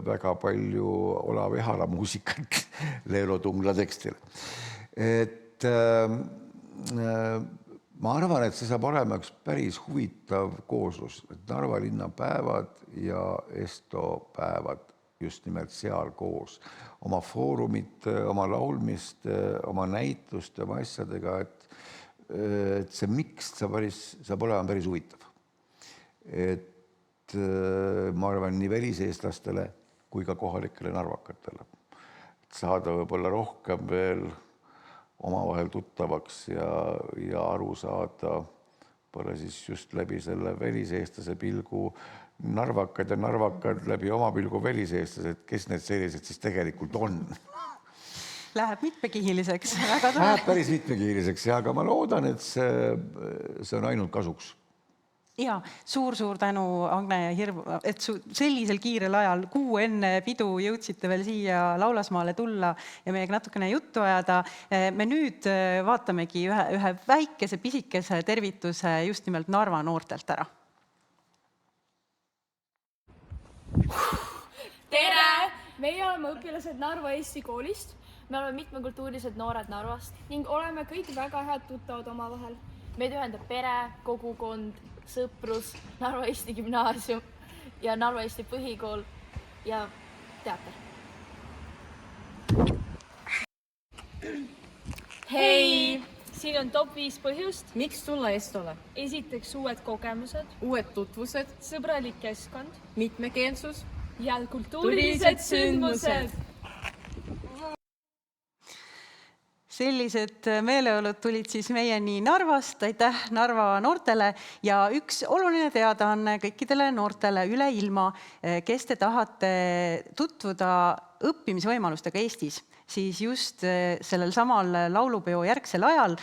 väga palju Olav Ehala muusikat Leelo Tungla tekstile. Et ma arvan, et see saab olema üks päris huvitav kooslus, et Narva linnapäevad ja ESTO päevad just nimelt seal koos. Oma foorumit, oma laulmist, oma näitust, oma asjadega, et see miks saab olema päris huvitav. Et ma arvan nii väliseestlastele kui ka kohalikele narvakatele. Et saada võib-olla rohkem veel omavahel tuttavaks ja aru saada pole siis just läbi selle väliseestlase pilgu narvakad ja narvakad läbi oma pilgu väliseestlased, kes need sellised siis tegelikult on. Läheb mitmekihiliseks. Läheb päris mitmekihiliseks, aga ma loodan, et see on ainult kasuks. Ja suur tänu, Agne ja Hirv, et sellisel kiirel ajal kuu enne pidu jõudsite veel siia Laulasmaale tulla ja meiega natukene juttu ajada. Me nüüd vaatamegi ühe väikese pisikese tervituse just nimelt Narva noortelt ära. Tere! Meie oleme õpilased Narva Eesti koolist. Me oleme mitmekultuurilised noored Narvast ning oleme kõik väga head tuttavad omavahel. Meid ühendab pere, kogukond, sõprus, Narva Eesti gümnaasium ja Narva Eesti põhikool ja teater. Hei! Siin on top 5 põhjust. Miks tulla ESTOle? Esiteks uued kogemused, uued tutvused, sõbralik keskkond, mitmekeelsus ja kultuurilised sündmused. Sellised meeleolud tulid siis meieni Narvast, aitäh Narva noortele ja üks oluline teadaanne kõikidele noortele üle ilma, kes te tahate tutvuda õppimisvõimalustega Eestis, siis just sellel samal laulupeo järgsel ajal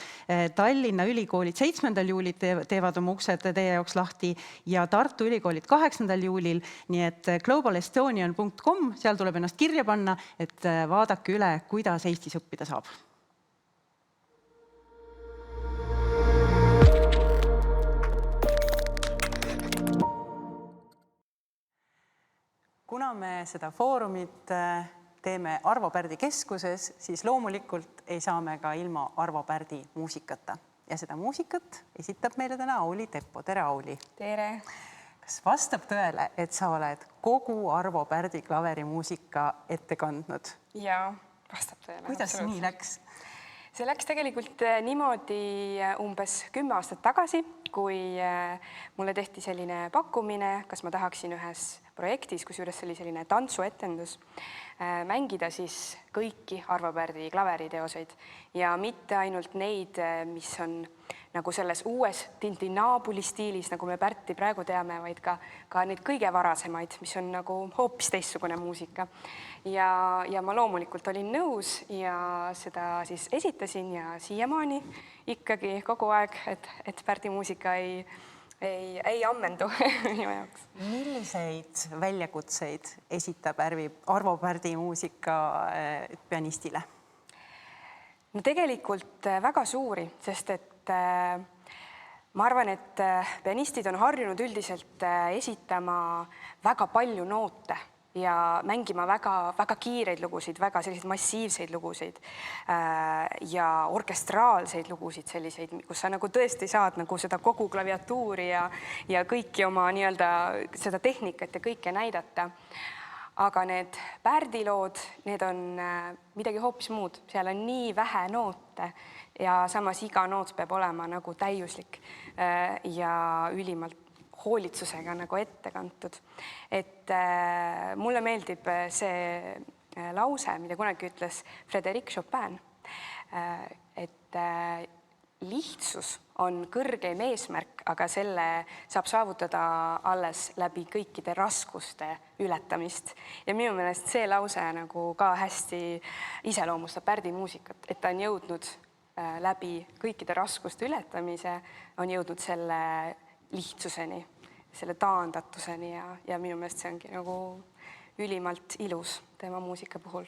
Tallinna ülikoolid 7. juulil teevad oma uksed teie jaoks lahti ja Tartu ülikoolid 8. juulil, nii et globalestonian.com, seal tuleb ennast kirja panna, et vaadake üle, kuidas Eestis õppida saab. Kuna me seda foorumit teeme Arvo Pärdi keskuses, siis loomulikult ei saa me ka ilma Arvo Pärdi muusikata. Ja seda muusikat esitab meile täna Auli Teppo. Tere, Auli! Tere! Kas vastab tõele, et sa oled kogu Arvo Pärdi klaverimuusika ette kandnud? Jaa, vastab tõele. Kuidas nii läks? See läks tegelikult niimoodi umbes 10 aastat tagasi, kui mulle tehti selline pakkumine, kas ma tahaksin ühes projektis, kusjuures see oli selline tantsuetendus, mängida siis kõiki Arvo Pärdi klaveriteoseid ja mitte ainult neid, mis on nagu selles uues Tintinabuli stiilis, nagu me Pärti praegu teame, vaid ka neid kõige varasemaid, mis on nagu hoopis teistsugune muusika. Ja ma loomulikult olin nõus ja seda siis esitasin ja siiamaani ikkagi kogu aeg, et Pärdi muusika ei ammendu minu jaoks. Milliseid väljakutseid esitab Arvo Pärdi muusika pianistile? No tegelikult väga suuri, sest et ma arvan, et pianistid on harjunud üldiselt esitama väga palju noote ja mängima väga kiireid lugusid, väga selliseid massiivseid lugusid ja orkestraalseid lugusid selliseid, kus sa nagu tõesti saad nagu seda kogu klaviatuuri ja kõiki oma nii-öelda seda tehnikat ja kõike näidata. Aga need Pärdi lood, need on midagi hoopis muud. Seal on nii vähe noote ja samas iga noot peab olema nagu täiuslik ja ülimalt hoolitsusega nagu ette kantud. Et mulle meeldib see lause, mida kunagi ütles Frédéric Chopin, et lihtsus on kõrgeim eesmärk, aga selle saab saavutada alles läbi kõikide raskuste ületamist. Ja minu meelest see lause nagu ka hästi iseloomustab Pärdi muusikat, et ta on jõudnud läbi kõikide raskuste ületamise, on jõudnud selle lihtsuseni, selle taandatuseni ja minu meelest see ongi nagu ülimalt ilus tema muusika puhul.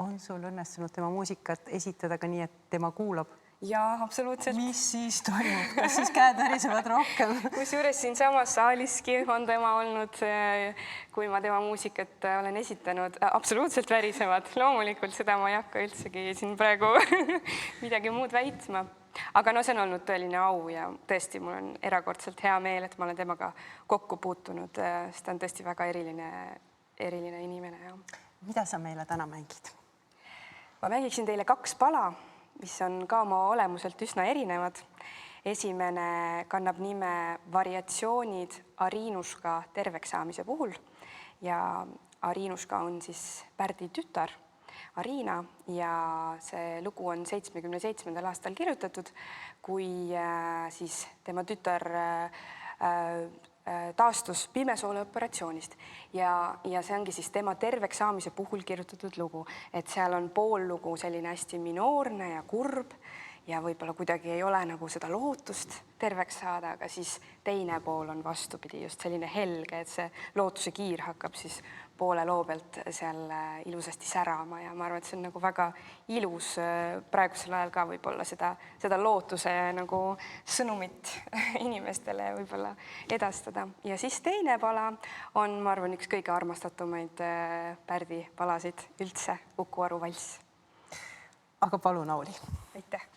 On sul õnnestunud tema muusikat esitada ka nii, et tema kuulab? Jaa, absoluutselt. Mis siis toimub? Kas siis käed värisevad rohkem? Kusjuures siin samas saaliski on tema olnud, kui ma tema muusikat olen esitanud, absoluutselt värisevad. Loomulikult seda ma ei hakka üldsegi siin praegu midagi muud väitma. Aga no see on olnud tõeline au ja tõesti mul on erakordselt hea meel, et ma olen temaga kokku puutunud, sest ta on tõesti väga eriline inimene. Mida sa meile täna mängid? Ma mängiksin teile 2 pala, mis on ka oma olemuselt üsna erinevad. Esimene kannab nime Variatsioonid Ariinuška terveks saamise puhul ja Ariinuška on siis Pärdi tütar Ariina ja see lugu on 77. aastal kirjutatud, kui siis tema tütar taastus pimesoole operatsioonist ja see ongi siis tema terveks saamise puhul kirjutatud lugu, et seal on pool lugu selline hästi minoorne ja kurb ja võib-olla kuidagi ei ole nagu seda lootust terveks saada, aga siis teine pool on vastupidi just selline helge, et see lootuse kiir hakkab siis poole loo pealt seal ilusasti särama ja ma arvan, et see on nagu väga ilus praegusel ajal ka võib-olla seda lootuse nagu sõnumit inimestele võib-olla edastada. Ja siis teine pala on, ma arvan, üks kõige armastatumaid Pärdi palasid üldse, Uku Aru valss. Aga palun, Auli. Aitäh.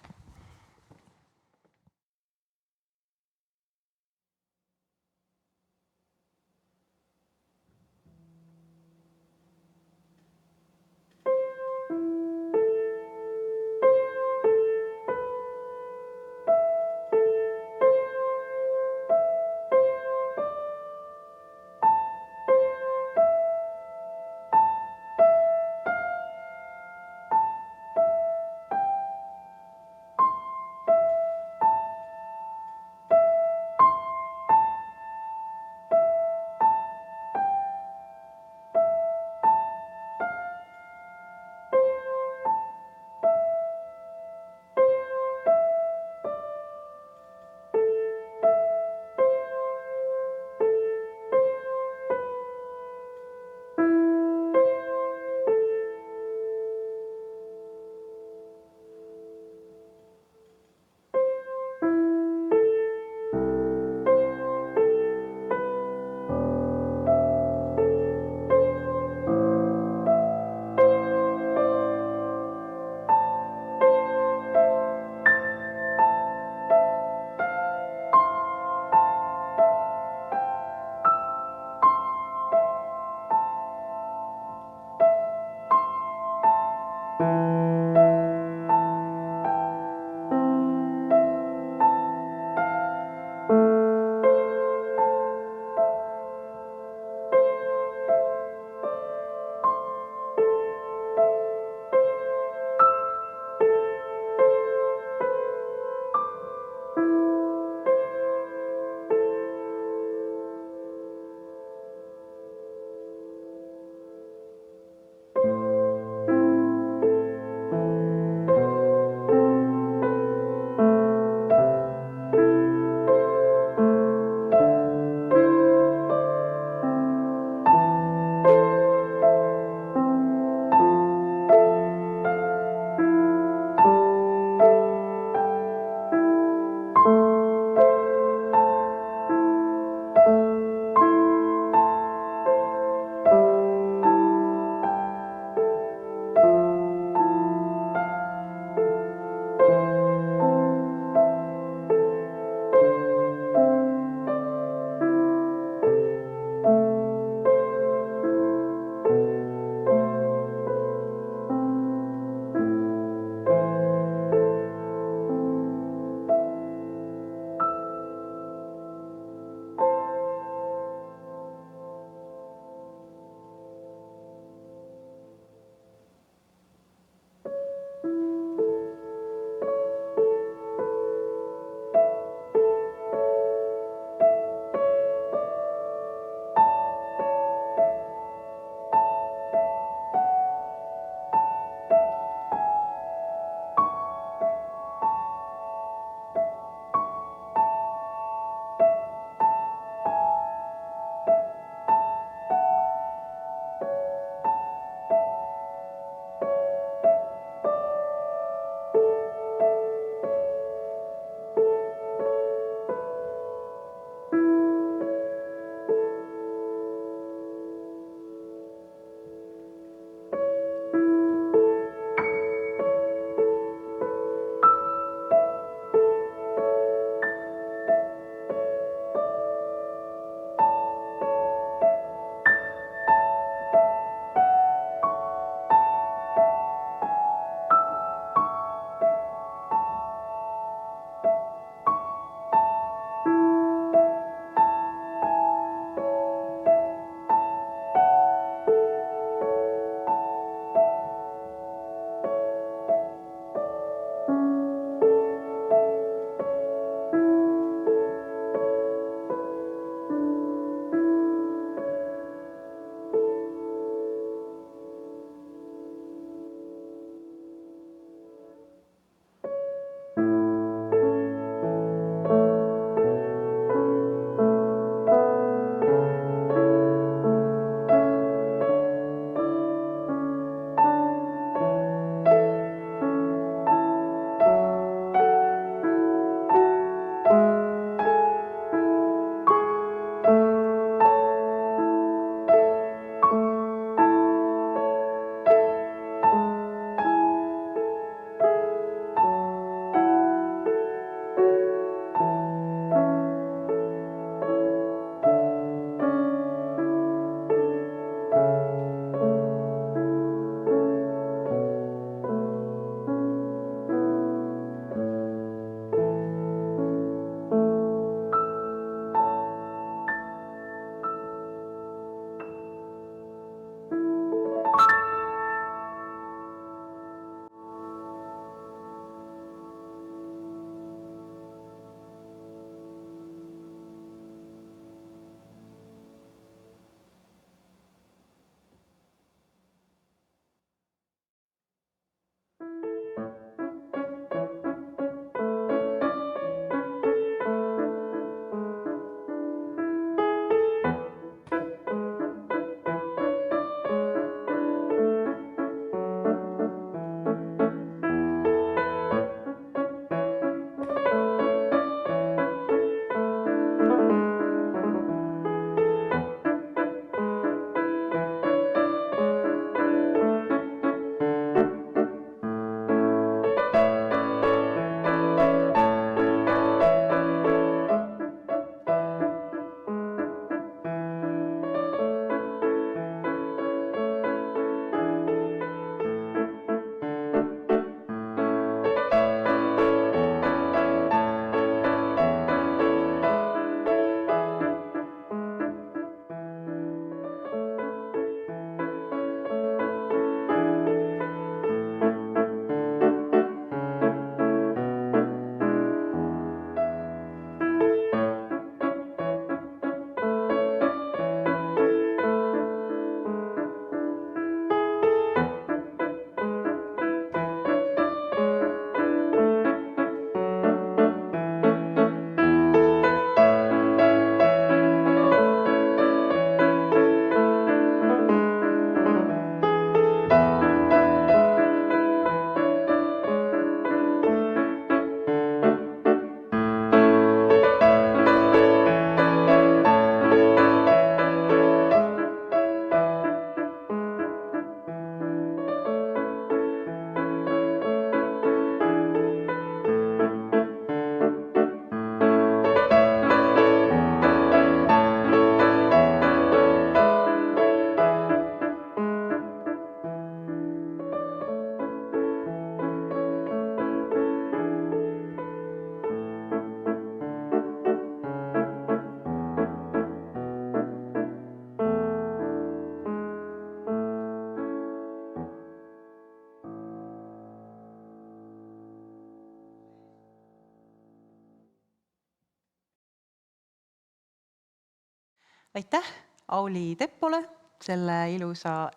Aitäh Auli Teppole selle ilusa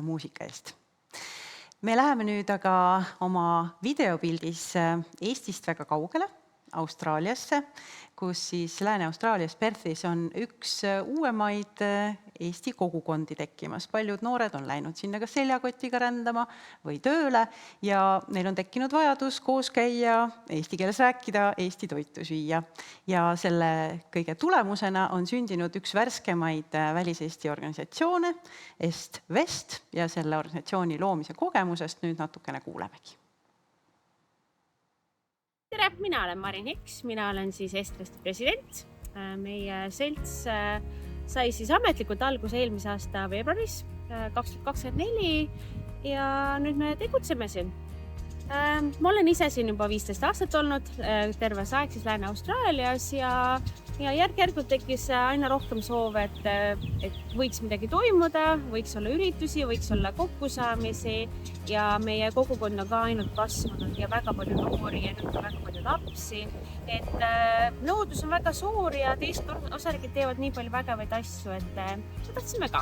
muusika eest. Me läheme nüüd aga oma videopildis Eestist väga kaugele, Austraaliasse, kus siis Lääne-Austraalias Perthis on üks uuemaid Eesti kogukondi tekkimas. Paljud noored on läinud sinna kas seljakotiga rändama või tööle ja neil on tekkinud vajadus koos käia, eesti keeles rääkida, Eesti toitu süüa. Ja selle kõige tulemusena on sündinud üks värskemaid väliseesti organisatsioone, Est-Vest, ja selle organisatsiooni loomise kogemusest nüüd natukene kuulemegi. Tere, mina olen Marin Hiks, mina olen siis Est-Vesti president. Meie selts sai siis ametlikult alguse eelmise aasta veebruaris 2024 ja nüüd me tegutseme siin. Ma olen ise siin juba 15 aastat olnud, terves aeg siis Lääne-Austraalias ja järk-järgult tekkis aina rohkem soove, et võiks midagi toimuda, võiks olla üritusi, võiks olla kokkusaamisi ja meie kogukond on ka ainult kasvanud ja väga palju noori ja nüüd väga palju lapsi. Et nõudlus on väga suur ja teised osariigid teevad nii palju vägevaid asju, et me tahtsime ka.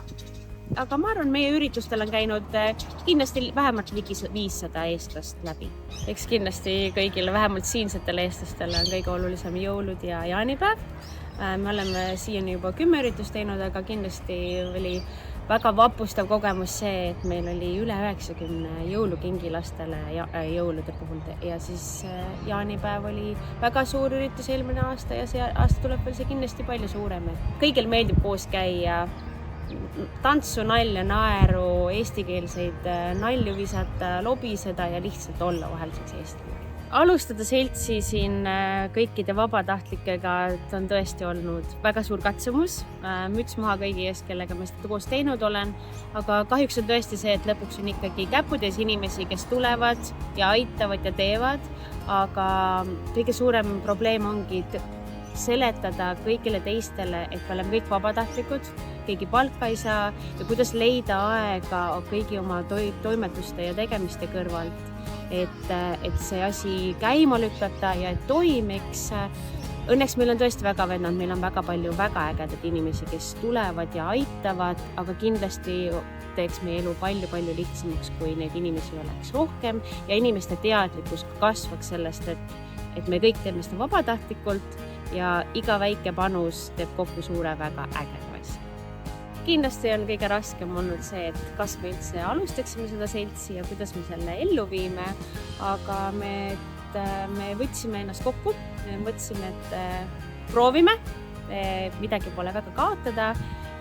Aga ma arvan, meie üritustel on käinud kindlasti vähemalt ligi 500 eestlast läbi. Eks kindlasti kõigile, vähemalt siinsetele eestlastele on kõige olulisem jõulud ja jaanipäev. Me oleme siiani juba 10 üritust teinud, aga kindlasti oli väga vapustav kogemus see, et meil oli üle 90 jõulukingi lastele jõulude puhul ja siis jaanipäev oli väga suur üritus eelmine aasta ja see aasta tuleb veel see kindlasti palju suurem. Kõigil meeldib koos käia, tantsu, nalja, naeru, eestikeelseid nalju visata, lobiseda ja lihtsalt olla vahelduseks Eesti. Alustada seltsi siin kõikide vabatahtlikega on tõesti olnud väga suur katsumus. Müts maha kõigi ees, kellega ma seda koos teinud olen, aga kahjuks on tõesti see, et lõpuks on ikkagi käpudes inimesi, kes tulevad ja aitavad ja teevad, aga kõige suurem probleem ongi seletada kõigile teistele, et me oleme kõik vabatahtlikud, keegi palka ei saa ja kuidas leida aega kõigi oma toimetuste ja tegemiste kõrvalt, et see asi käima lükata ja et toimiks. Õnneks meil on tõesti väga vennad, meil on väga palju väga ägedad inimesi, kes tulevad ja aitavad, aga kindlasti teeks meie elu palju-palju lihtsamaks, kui neid inimesi oleks rohkem ja inimeste teadlikkus kasvaks sellest, et me kõik teeme seda vabatahtlikult ja iga väike panus teeb kokku suure väga ägeda asja. Kindlasti on kõige raskem olnud see, et kas me üldse alustaksime seda seltsi ja kuidas me selle ellu viime, aga me võtsime ennast kokku, me mõtlesime, et proovime, midagi pole väga kaotada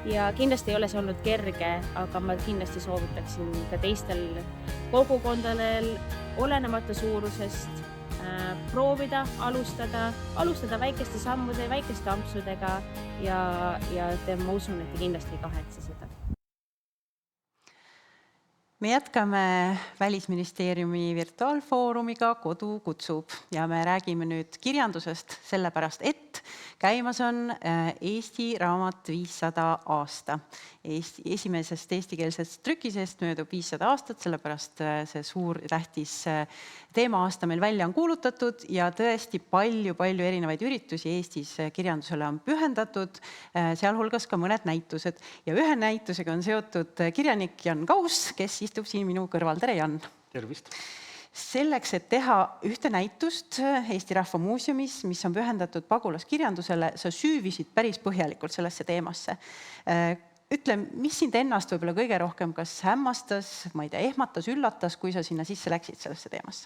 ja kindlasti ei ole see olnud kerge, aga ma kindlasti soovitaksin ka teistel kogukondadel olenemata suurusest proovida, alustada väikeste sammude, väikeste ampsudega ja ma usun, et te kindlasti ei kahetse seda. Me jätkame Välisministeeriumi virtuaalfoorumiga Kodu kutsub ja me räägime nüüd kirjandusest sellepärast, et käimas on Eesti raamat 500 aasta. Esimesest eestikeelsest trükisest möödub 500 aastat, sellepärast see suur tähtis teema-aasta meil välja on kuulutatud ja tõesti palju erinevaid üritusi Eestis kirjandusele on pühendatud, sealhulgas ka mõned näitused. Ja ühe näitusega on seotud kirjanik Jan Kaus, kes istub siin minu kõrval. Tere, Jan! Tervist! Selleks, et teha ühte näitust Eesti Rahva Muuseumis, mis on pühendatud pagulaskirjandusele, sa süüvisid päris põhjalikult sellesse teemasse. Ütle, mis sind ennast võib-olla kõige rohkem kas hämmastas, ma ei tea, ehmatas, üllatas, kui sa sinna sisse läksid sellesse teemasse?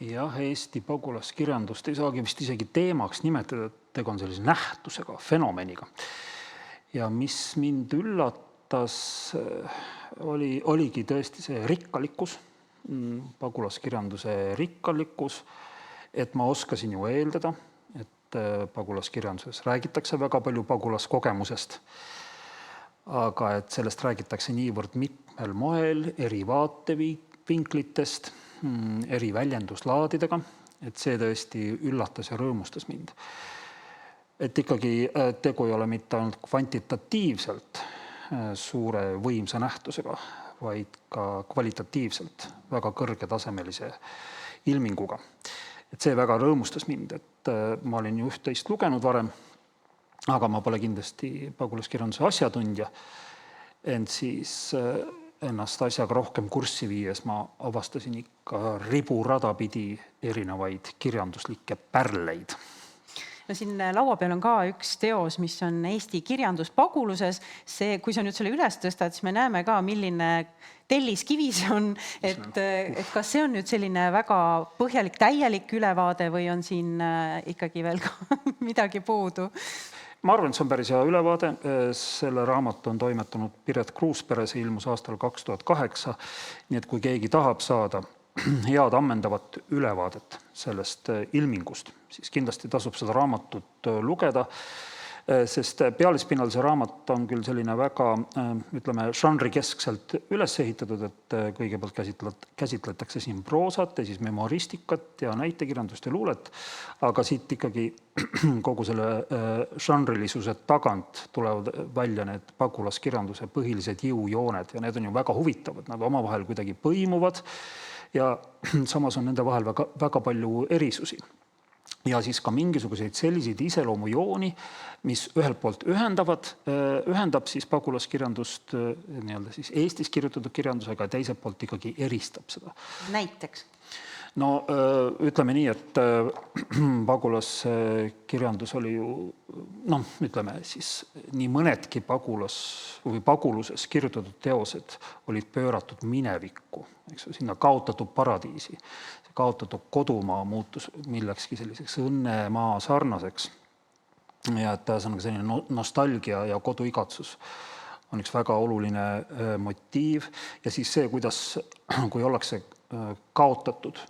Jah, Eesti pagulaskirjandust ei saagi vist isegi teemaks nimetada, et tegu on sellise nähtusega, fenomeniga. Ja mis mind üllatas, oligi tõesti see rikkalikkus, pagulaskirjanduse rikkalikkus, et ma oskasin ju eeldada, et pagulaskirjanduses räägitakse väga palju pagulaskogemusest, aga et sellest räägitakse niivõrd mitmel moel, eri vaatevinklitest, eri väljenduslaadidega, et see tõesti üllatas ja rõõmustas mind. Et ikkagi tegu ei ole mitte ainult kvantitatiivselt suure võimsa nähtusega, vaid ka kvalitatiivselt väga kõrgetasemelise ilminguga. Et see väga rõõmustas mind, et ma olin ju üht-teist lugenud varem, aga ma pole kindlasti pagulaskirjanduse asjatundja. Ent siis ennast asjaga rohkem kurssi viies ma avastasin ikka riburada pidi erinevaid kirjanduslikke pärleid. No siin laua peal on ka üks teos, mis on Eesti kirjandus paguluses. See, kui sa nüüd selle üles tõstad, siis me näeme ka, milline telliskivi see on, et kas see on nüüd selline väga põhjalik, täielik ülevaade või on siin ikkagi veel ka midagi puudu? Ma arvan, et see on päris hea ülevaade. Selle raamatu on toimetanud Piret Kruuspere, see ilmus aastal 2008. Nii et kui keegi tahab saada head ammendavat ülevaadet sellest ilmingust, siis kindlasti tasub seda raamatut lugeda, sest pealispinnal see raamat on küll selline väga, ütleme, žanrikeskselt üles ehitatud, et kõigepealt käsitletakse siin proosat ja siis memoristikat ja näitekirjandust ja luulet, aga siit ikkagi kogu selle žanrilisuse tagant tulevad välja need pagulaskirjanduse põhilised jõujooned ja need on ju väga huvitavad, nad omavahel kuidagi põimuvad ja samas on nende vahel väga palju erisusi. Ja siis ka mingisuguseid selliseid iseloomujooni, mis ühelt poolt ühendab siis pagulaskirjandust nii-öelda siis Eestis kirjutatud kirjandusega ja teiselt poolt ikkagi eristab seda. Näiteks? No ütleme nii, et pagulaskirjandus oli ju, ütleme siis nii mõnedki paguluses kirjutatud teosed olid pööratud minevikku, sinna kaotatud paradiisi. Kaotatud kodumaa muutus millekski selliseks õnnemaa sarnaseks. Ja et selline nostalgia ja koduigatsus on üks väga oluline motiiv. Ja siis see, kui ollakse kaotatud,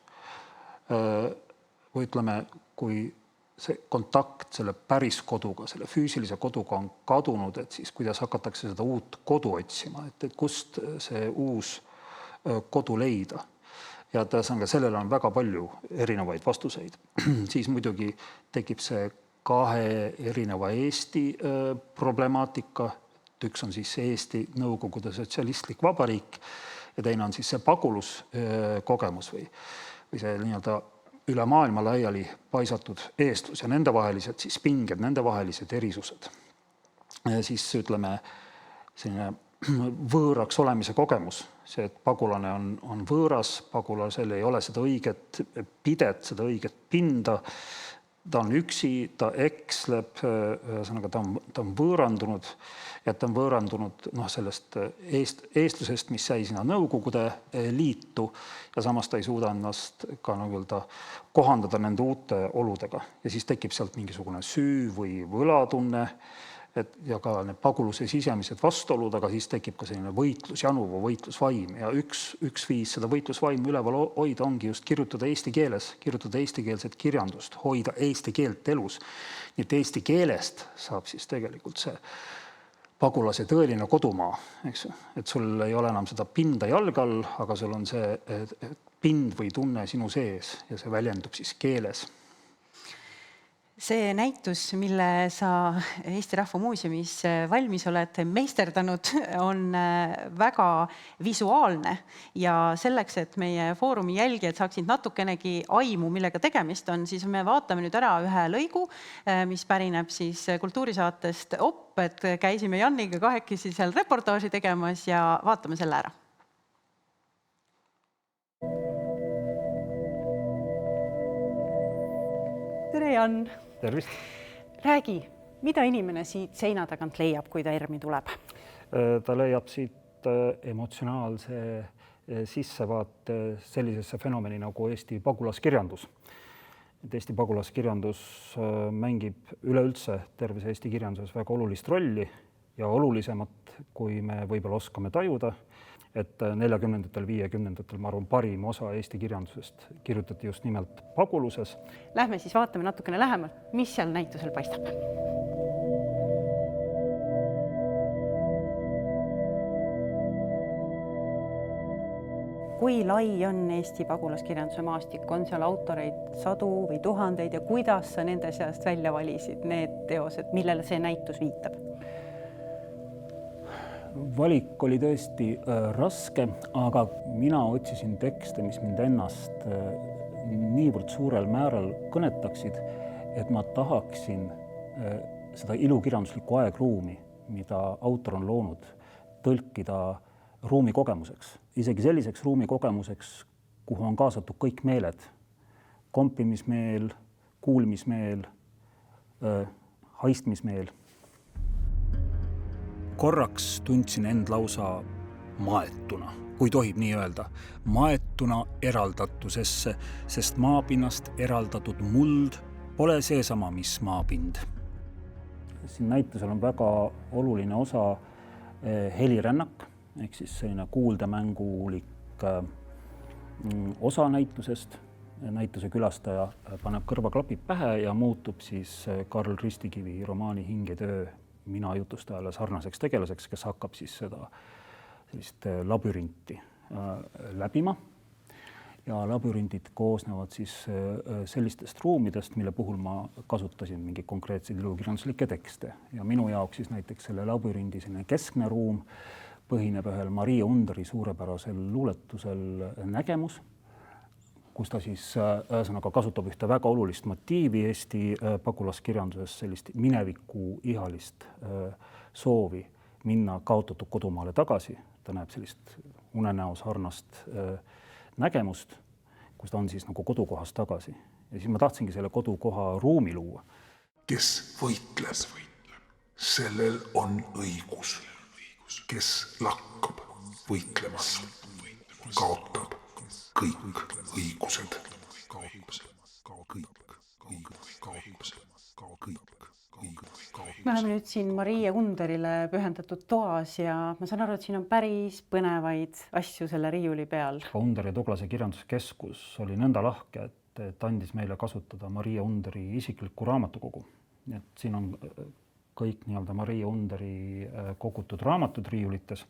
või ütleme, kui see kontakt selle päris koduga, selle füüsilise koduga on kadunud, et siis kuidas hakatakse seda uut kodu otsima, et kust see uus kodu leida. Ja sellele on väga palju erinevaid vastuseid. Siis muidugi tekib see kahe erineva Eesti problemaatika. Üks on siis Eesti Nõukogude Sotsialistlik Vabariik ja teine on siis see paguluskogemus või see nii-öelda üle maailma laiali paisatud eestlus ja nende vahelised siis pinged, nende vahelised erisused. Ja siis ütleme selline võõraks olemise kogemus, see, et pagulane on võõras, pagulasel ei ole seda õiget pidet, seda õiget pinda, ta on üksi, ta eksleb, ta on võõrandunud ja ta on võõrandunud sellest eestlusest, mis jäi sinna Nõukogude Liitu ja samas ta ei suuda ennast ka kohandada nende uute oludega ja siis tekib sealt mingisugune süü või võlatunne ja ka need paguluse sisemised vastuolud, aga siis tekib ka selline võitlusjanu või võitlusvaim ja üks viis seda võitlusvaimu üleval hoida ongi just kirjutada eesti keeles, kirjutada eestikeelset kirjandust, hoida eesti keelt elus. Nii et eesti keelest saab siis tegelikult see pagulase tõeline kodumaa, eks ju, et sul ei ole enam seda pinda jalge all, aga sul on see pind või tunne sinu sees ja see väljendub siis keeles. See näitus, mille sa Eesti Rahva Muuseumis valmis oled meisterdanud, on väga visuaalne ja selleks, et meie foorumi jälgijad saaksid natukenegi aimu, millega tegemist on, siis me vaatame nüüd ära ühe lõigu, mis pärineb siis kultuurisaatest Opp, et käisime Janniga kahekesi seal reportaaži tegemas ja vaatame selle ära. Tere, Jan! Tervist! Räägi, mida inimene siit seina tagant leiab, kui ta ERM-i tuleb? Ta leiab siit emotsionaalse sissevaate sellisesse fenomeni nagu Eesti pagulaskirjandus. Et Eesti pagulaskirjandus mängib üleüldse terves Eesti kirjanduses väga olulist rolli ja olulisemat, kui me võib-olla oskame tajuda, et 40-ndatel, 50-ndatel, ma arvan, parim osa Eesti kirjandusest kirjutati just nimelt paguluses. Lähme siis vaatame natukene lähemalt, mis seal näitusel paistab. Kui lai on Eesti pagulaskirjanduse maastik? On seal autoreid sadu või tuhandeid ja kuidas sa nende seast välja valisid need teosed, millele see näitus viitab? Valik oli tõesti raske, aga mina otsisin tekste, mis mind ennast niivõrd suurel määral kõnetaksid, et ma tahaksin seda ilukirjanduslikku aegruumi, mida autor on loonud, tõlkida ruumikogemuseks, isegi selliseks ruumikogemuseks, kuhu on kaasatud kõik meeled, kompimismeel, kuulmismeel, haistmismeel. Korraks tundsin end lausa maetuna, kui tohib nii öelda, maetuna eraldatusesse, sest maapinnast eraldatud muld pole seesama, mis maapind. Siin näitusel on väga oluline osa helirännak, ehk siis selline kuuldemängulik osa näitusest. Näituse külastaja paneb kõrvaklapid pähe ja muutub siis Karl Ristikivi romaani Hingetöö mina jutustajale sarnaseks tegelaseks, kes hakkab siis seda sellist labürinti läbima. Ja labürindid koosnevad siis sellistest ruumidest, mille puhul ma kasutasin mingi konkreetseid ilukirjanduslikke tekste. Ja minu jaoks siis näiteks selle labürindi selline keskne ruum põhineb ühel Maria Underi suurepärasel luuletusel Nägemus, kus ta siis ühesõnaga kasutab ühte väga olulist motiivi Eesti pagulaskirjanduses, sellist mineviku ihalist soovi minna kaotatud kodumaale tagasi. Ta näeb sellist unenäo sarnast nägemust, kus ta on siis nagu kodukohas tagasi. Ja siis ma tahtsingi selle kodukoha ruumi luua. Kes võitleb, sellel on õigus. Kes lakkab võitlemast, kaotab kõik õigused. Me oleme nüüd siin Maria Underile pühendatud toas ja ma saan aru, et siin on päris põnevaid asju selle riiuli peal. Underi Tuglase kirjanduskeskus oli nõnda lahke, et andis meile kasutada Maria Underi isiklikku raamatukogu. Et siin on kõik nii-öelda Maria Underi kogutud raamatud riiulites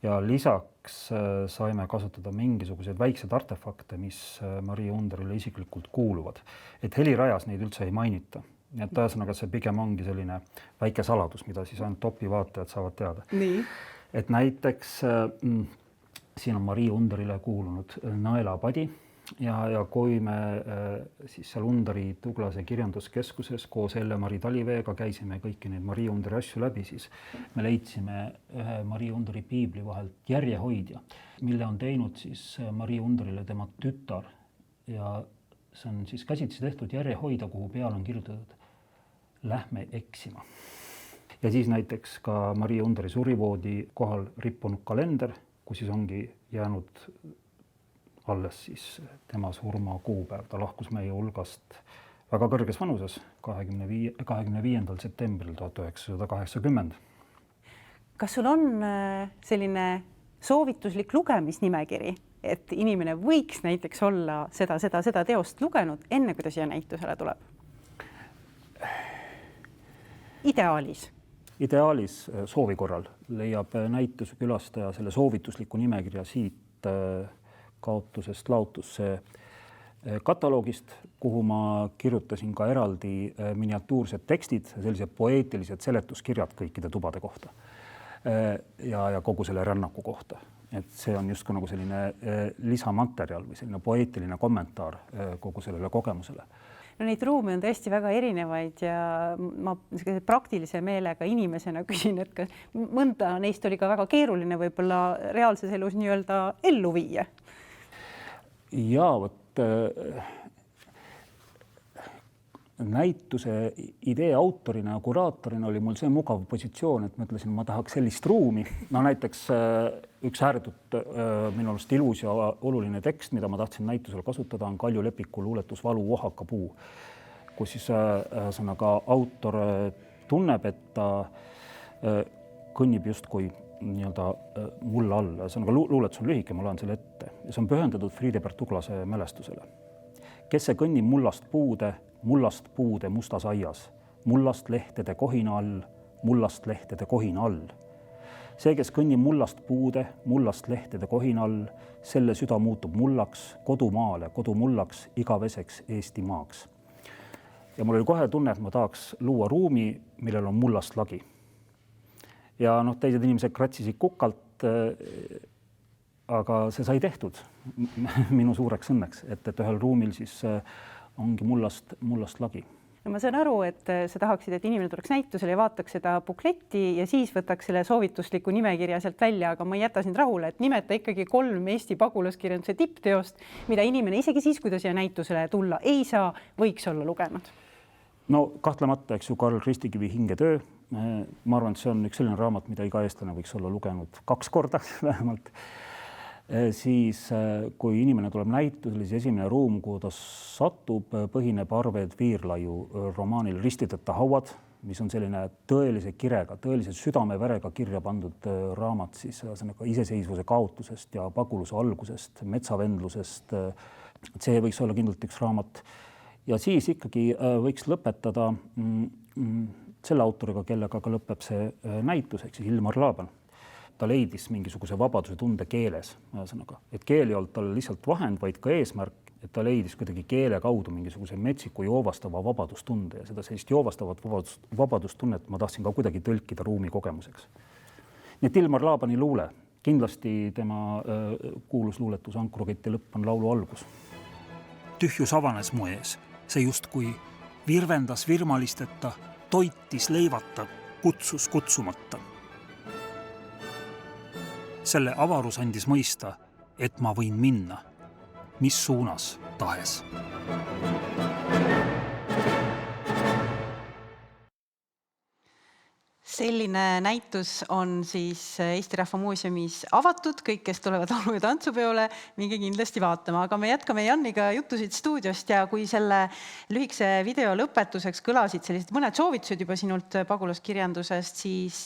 ja lisaks saime kasutada mingisuguseid väikseid artefakte, mis Maria Underile isiklikult kuuluvad. Et helirajas neid üldse ei mainita. Nii et ühesõnaga see pigem ongi selline väike saladus, mida siis ainult topi vaatajad saavad teada. Nii. Et näiteks siin on Maria Underile kuulunud naelapadi ja kui me siis seal Underi Tuglase kirjanduskeskuses koos Elle-Mari Taliveega käisime kõiki neid Maria Underi asju läbi, siis me leidsime ühe Maria Underi piibli vahelt järjehoidja, mille on teinud siis Maria Underile tema tütar ja see on siis käsitsi tehtud järjehoida, kuhu peal on kirjutatud lähme eksima. Ja siis näiteks ka Maria Underi surivoodi kohal rippunud kalender, kus siis ongi jäänud alles siis tema surma kuupäev. Ta lahkus meie hulgast väga kõrges vanuses 25. septembril 1980. Kas sul on selline soovituslik lugemisnimekiri, et inimene võiks näiteks olla seda teost lugenud enne, kui ta siia näitusele tuleb? Ideaalis soovi korral leiab näituse külastaja selle soovitusliku nimekirja siit kaotusest laotusse kataloogist, kuhu ma kirjutasin ka eraldi miniatuursed tekstid, sellised poeetilised seletuskirjad kõikide tubade kohta ja kogu selle rännaku kohta. Et see on justkui nagu selline lisamaterjal või selline poeetiline kommentaar kogu sellele kogemusele. No neid ruume on tõesti väga erinevaid ja ma praktilise meelega inimesena küsin, et kas mõnda neist oli ka väga keeruline võib-olla reaalses elus nii-öelda ellu viia. Ja vot näituse idee autorina ja kuraatorina oli mul see mugav positsioon, et ma ütlesin, ma tahaks sellist ruumi. No näiteks üks ääretult minu arust ilus ja oluline tekst, mida ma tahtsin näitusel kasutada, on Kalju Lepiku luuletus Valu ohaka puu, kus siis sõnaga autor tunneb, et ta kõnnib justkui nii-öelda mulla all. Sõnaga luuletus on lühike, ma loen selle ette. Ja see on pühendatud Friedebert Tuglase mälestusele. Kes see kõnnib mullast puude mustas aias, mullast lehtede kohina all, mullast lehtede kohina all. See, kes kõnnib mullast puude, mullast lehtede kohina all, selle süda muutub mullaks, kodumaale, kodumullaks, igaveseks Eesti maaks. Ja mul oli kohe tunne, et ma tahaks luua ruumi, millel on mullast lagi. Ja teised inimesed kratsisid kukalt, aga see sai tehtud minu suureks õnneks, et ühel ruumil siis ongi mullast lagi. No ma saan aru, et sa tahaksid, et inimene tuleks näitusele ja vaataks seda bukletti ja siis võtaks selle soovitusliku nimekirja sealt välja, aga ma ei jäta sind rahule, et nimeta ikkagi 3 Eesti pagulaskirjanduse tippteost, mida inimene isegi siis, kui ta siia näitusele tulla ei saa, võiks olla lugenud. No kahtlemata, eks ju, Karl Ristikivi Hingetöö. Ma arvan, et see on üks selline raamat, mida iga eestlane võiks olla lugenud 2 korda vähemalt. Siis kui inimene tuleb näitusele, siis esimene ruum, kuhu ta satub, põhineb Arved Viirlaiu romaanil Ristideta hauad, mis on selline tõelise kirega, tõelise südameverega kirja pandud raamat siis iseseisvuse kaotusest ja paguluse algusest, metsavendlusest. See võiks olla kindlalt üks raamat. Ja siis ikkagi võiks lõpetada selle autoriga, kellega ka lõpeb see näitus, ehk siis Ilmar Laaban. Ta leidis mingisuguse vabaduse tunde keeles, et keel ei olnud talle lihtsalt vahend, vaid ka eesmärk, et ta leidis kuidagi keele kaudu mingisuguse metsiku joovastava vabadustunde ja seda sellist joovastavat vabadustunnet ma tahtsin ka kuidagi tõlkida ruumi kogemuseks. Nii et Ilmar Laabani luule, kindlasti tema kuulus luuletus Ankruketi lõpp on laulu algus. Tühjus avanes mu ees, see justkui virvendas virmalisteta, toitis leivata, kutsus kutsumata. Selle avarus andis mõista, et ma võin minna, mis suunas tahes. Selline näitus on siis Eesti Rahva Muuseumis avatud, kõik, kes tulevad laulu- ja tantsupeole, minge kindlasti vaatama, aga me jätkame Janniga jutusid stuudiost ja kui selle lühikese video lõpetuseks kõlasid sellised mõned soovitused juba sinult pagulaskirjandusest, siis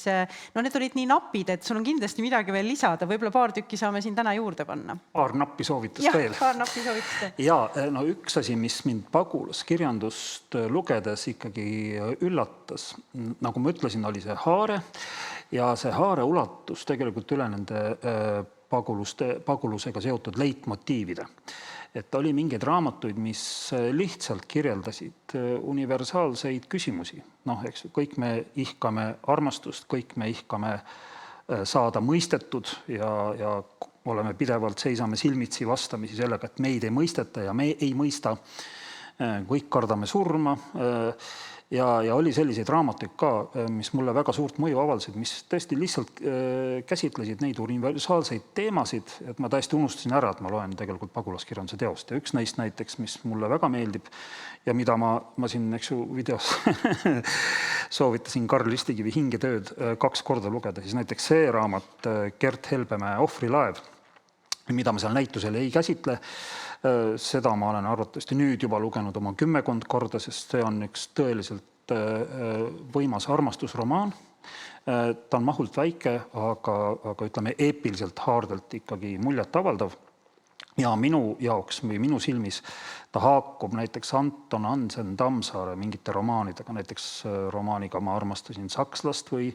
no need olid nii napid, et sul on kindlasti midagi veel lisada, võib-olla paar tükki saame siin täna juurde panna. Paar nappi soovitust veel. Paar nappi soovitust. Ja no üks asi, mis mind pagulaskirjandust lugedes ikkagi üllatas, nagu ma ütlesin, oli see haare ja see haare ulatus tegelikult üle nende pagulusega seotud leitmotiivide. Et oli mingeid raamatuid, mis lihtsalt kirjeldasid universaalseid küsimusi. Noh, eks kõik me ihkame armastust, kõik me ihkame saada mõistetud ja oleme pidevalt seisame silmitsi vastamisi sellega, et meid ei mõisteta ja me ei mõista. Kõik kardame surma. Ja oli selliseid raamatuid ka, mis mulle väga suurt mõju avaldasid, mis tõesti lihtsalt käsitlesid neid universaalseid teemasid, et ma täiesti unustasin ära, et ma loen tegelikult pagulaskirjanduse teost. Ja üks neist näiteks, mis mulle väga meeldib ja mida ma siin videos soovitasin Karl Ristikivi Hingetööd 2 korda lugeda, siis näiteks see raamat Gert Helbemäe Ohvrilaev, mida ma seal näitusel ei käsitle. Seda ma olen arvatavasti nüüd juba lugenud oma 10 korda, sest see on üks tõeliselt võimas armastusromaan. Ta on mahult väike, aga ütleme eepiliselt haardelt ikkagi muljet avaldav. Ja minu jaoks või minu silmis ta haakub näiteks Anton Hansen Tammsaare mingite romaanidega, näiteks romaaniga Ma armastasin sakslast või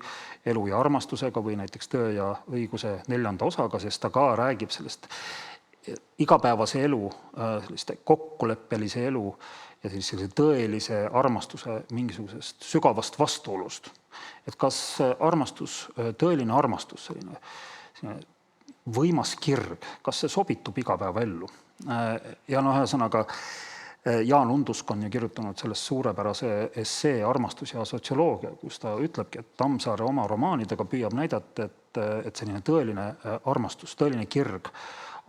Elu ja armastusega või näiteks Töö ja õiguse 4. osaga, sest ta ka räägib sellest igapäevase elu, selliste kokkuleppelise elu ja sellise tõelise armastuse mingisugusest sügavast vastuolust. Et kas armastus, tõeline armastus, selline võimas kirg, kas see sobitub igapäevaellu? Ja ühesõnaga, Jaan Undusk on ju kirjutanud sellest suurepärase essee Armastus ja sotsioloogia, kus ta ütlebki, et Tammsaare oma romaanidega püüab näidata, et selline tõeline armastus, tõeline kirg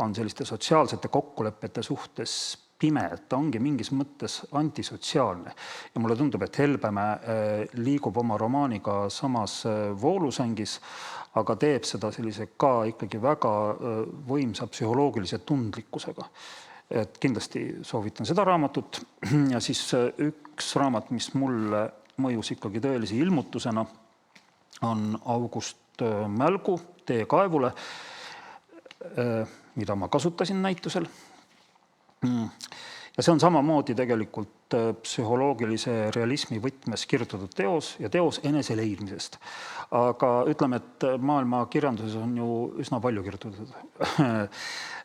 on selliste sotsiaalsete kokkulepete suhtes pime, et ta ongi mingis mõttes antisotsiaalne. Ja mulle tundub, et Helbemäe liigub oma romaaniga samas voolusängis, aga teeb seda sellise ka ikkagi väga võimsa psühholoogilise tundlikkusega. Et kindlasti soovitan seda raamatut. Ja siis üks raamat, mis mulle mõjus ikkagi tõelise ilmutusena, on August Mälgu Tee kaevule, mida ma kasutasin näitusel. Ja see on samamoodi tegelikult psühholoogilise realismi võtmes kirjutatud teos ja teos enese leidmisest. Aga ütleme, et maailma kirjanduses on ju üsna palju kirjutatud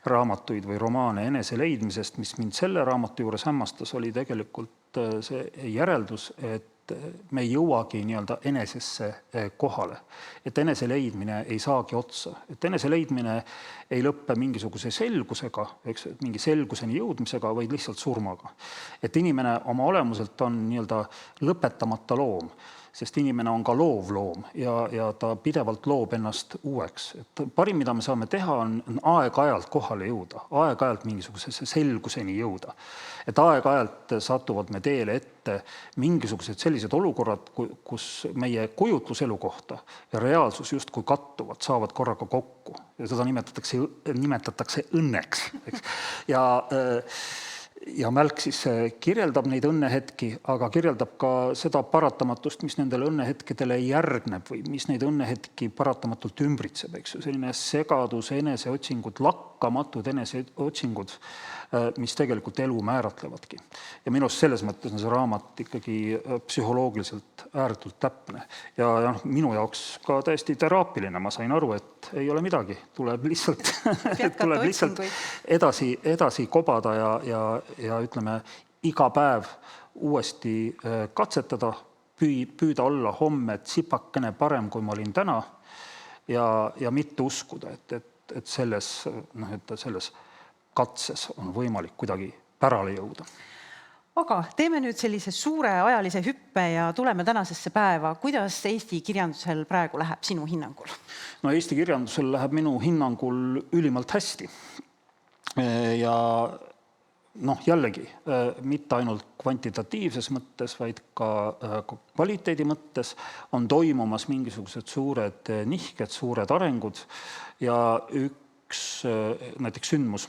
raamatuid või romaane enese leidmisest, mis mind selle raamatu juures hämmastas, oli tegelikult see järeldus, et me ei jõuagi nii-öelda enesesse kohale. Et enese leidmine ei saagi otsa. Et enese leidmine ei lõppe mingisuguse selgusega, eks, mingi selguseni jõudmisega, vaid lihtsalt surmaga. Et inimene oma olemuselt on nii-öelda lõpetamata loom, sest inimene on ka loov loom ja ta pidevalt loob ennast uueks. Et parim, mida me saame teha, on aeg-ajalt kohale jõuda, aeg-ajalt mingisugusesse selguseni jõuda. Et aeg-ajalt satuvad me teele ette mingisugused sellised olukorrad, kus meie kujutluselu kohta ja reaalsus justkui kattuvad, saavad korraga kokku. Ja seda nimetatakse õnneks. Eks? Ja Mälk siis kirjeldab neid õnnehetki, aga kirjeldab ka seda paratamatust, mis nendele õnnehetkedele järgneb või mis neid õnnehetki paratamatult ümbritseb. Eks? Selline segadus, eneseotsingud, lakkamatud eneseotsingud, mis tegelikult elu määratlevadki. Ja minust selles mõttes on see raamat ikkagi psühholoogiliselt ääretult täpne. Ja minu jaoks ka täiesti teraapiline. Ma sain aru, et ei ole midagi. Tuleb lihtsalt edasi kobada ja ütleme, iga päev uuesti katsetada, püüda olla homme tsipakene parem, kui ma olin täna ja mitte uskuda, et selles katses on võimalik kuidagi pärale jõuda. Aga teeme nüüd sellise suure ajalise hüppe ja tuleme tänasesse päeva. Kuidas Eesti kirjandusel praegu läheb sinu hinnangul? No Eesti kirjandusel läheb minu hinnangul ülimalt hästi. Ja jällegi, mitte ainult kvantitatiivses mõttes, vaid ka kvaliteedi mõttes on toimumas mingisugused suured nihked, suured arengud ja üks näiteks sündmus,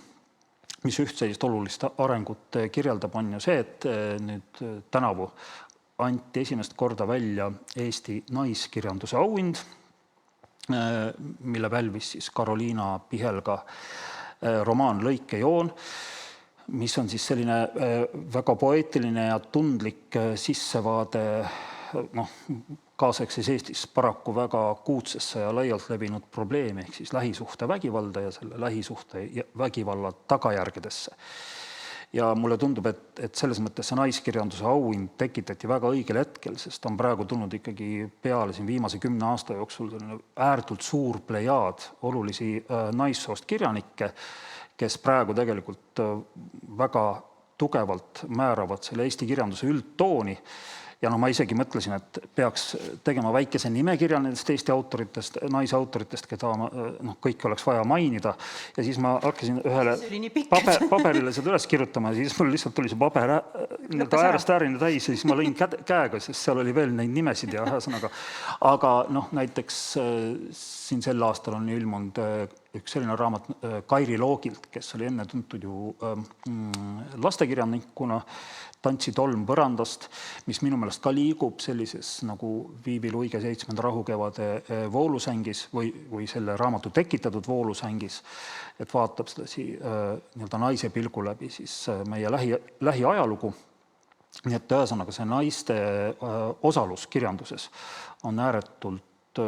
mis üht olulist arengut kirjeldab, on ju see, et nüüd tänavu anti esimest korda välja Eesti naiskirjanduse auhind, mille pälvis siis Karoliina Pihelga romaan Lõikejoon, mis on siis selline väga poeetiline ja tundlik sissevaade kaasaegses Eestis paraku väga kuudsesse ja laialt levinud probleemi, ehk siis lähisuhte vägivalda ja selle lähisuhte vägivalla tagajärgedesse. Ja mulle tundub, et selles mõttes see naiskirjanduse auhind tekitati väga õigel hetkel, sest on praegu tulnud ikkagi peale siin viimase 10 aasta jooksul ääretult suur plejaad olulisi naissoost kirjanikke, kes praegu tegelikult väga tugevalt määravad selle Eesti kirjanduse üldtooni. Ja ma isegi mõtlesin, et peaks tegema väikese nimekirja nendest Eesti autoritest, naisautoritest, keda kõik oleks vaja mainida. Ja siis ma hakkasin ühele paberile seda üles kirjutama ja siis mul lihtsalt tuli see paber äärest äärine täis ja siis ma lõin käega, sest seal oli veel neid nimesid ja ühesõnaga. Aga näiteks siin sel aastal on ilmunud üks selline raamat Kairi Loogilt, kes oli enne tuntud ju lastekirjanikuna, Tantsi tolm põrandast, mis minu meelest ka liigub sellises nagu Viivi Luige 7. rahukevade voolusängis või selle raamatu tekitatud voolusängis, et vaatab seda naise pilgu läbi siis meie lähiajalugu. Nii et ühesõnaga see naiste osalus kirjanduses on ääretult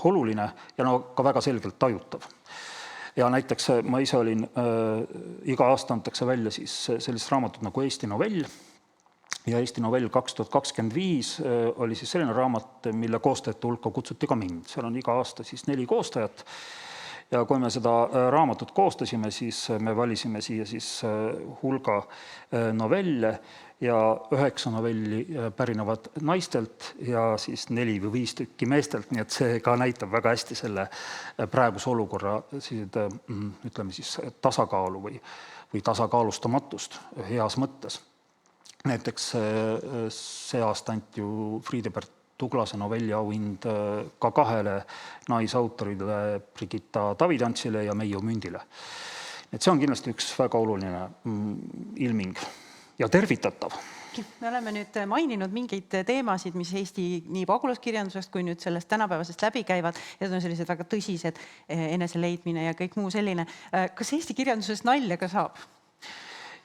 oluline ja ka väga selgelt tajutav. Ja näiteks ma ise olin, iga aasta antakse välja siis sellist raamatut nagu Eesti novell ja Eesti novell 2025 oli siis selline raamat, mille koostajate hulka kutsuti ka mind. Seal on iga aasta siis 4 koostajat ja kui me seda raamatut koostasime, siis me valisime siia siis hulga novelle ja 9 novelli pärinevad naistelt ja siis 4 või 5 tükki meestelt, nii et see ka näitab väga hästi selle praeguse olukorra ütleme siis tasakaalu või tasakaalustamatust heas mõttes. Näiteks see aasta anti ju Friedebert Tuglase novelliauhind ka 2 naisautorile Brigitta Davidantsile ja Meiu Mündile. Et see on kindlasti üks väga oluline ilming ja tervitatav. Me oleme nüüd maininud mingeid teemasid, mis Eesti nii pagulaskirjandusest kui nüüd sellest tänapäevasest läbi käivad ja on sellised väga tõsised eneseleidmine ja kõik muu selline. Kas Eesti kirjanduses nalja ka saab?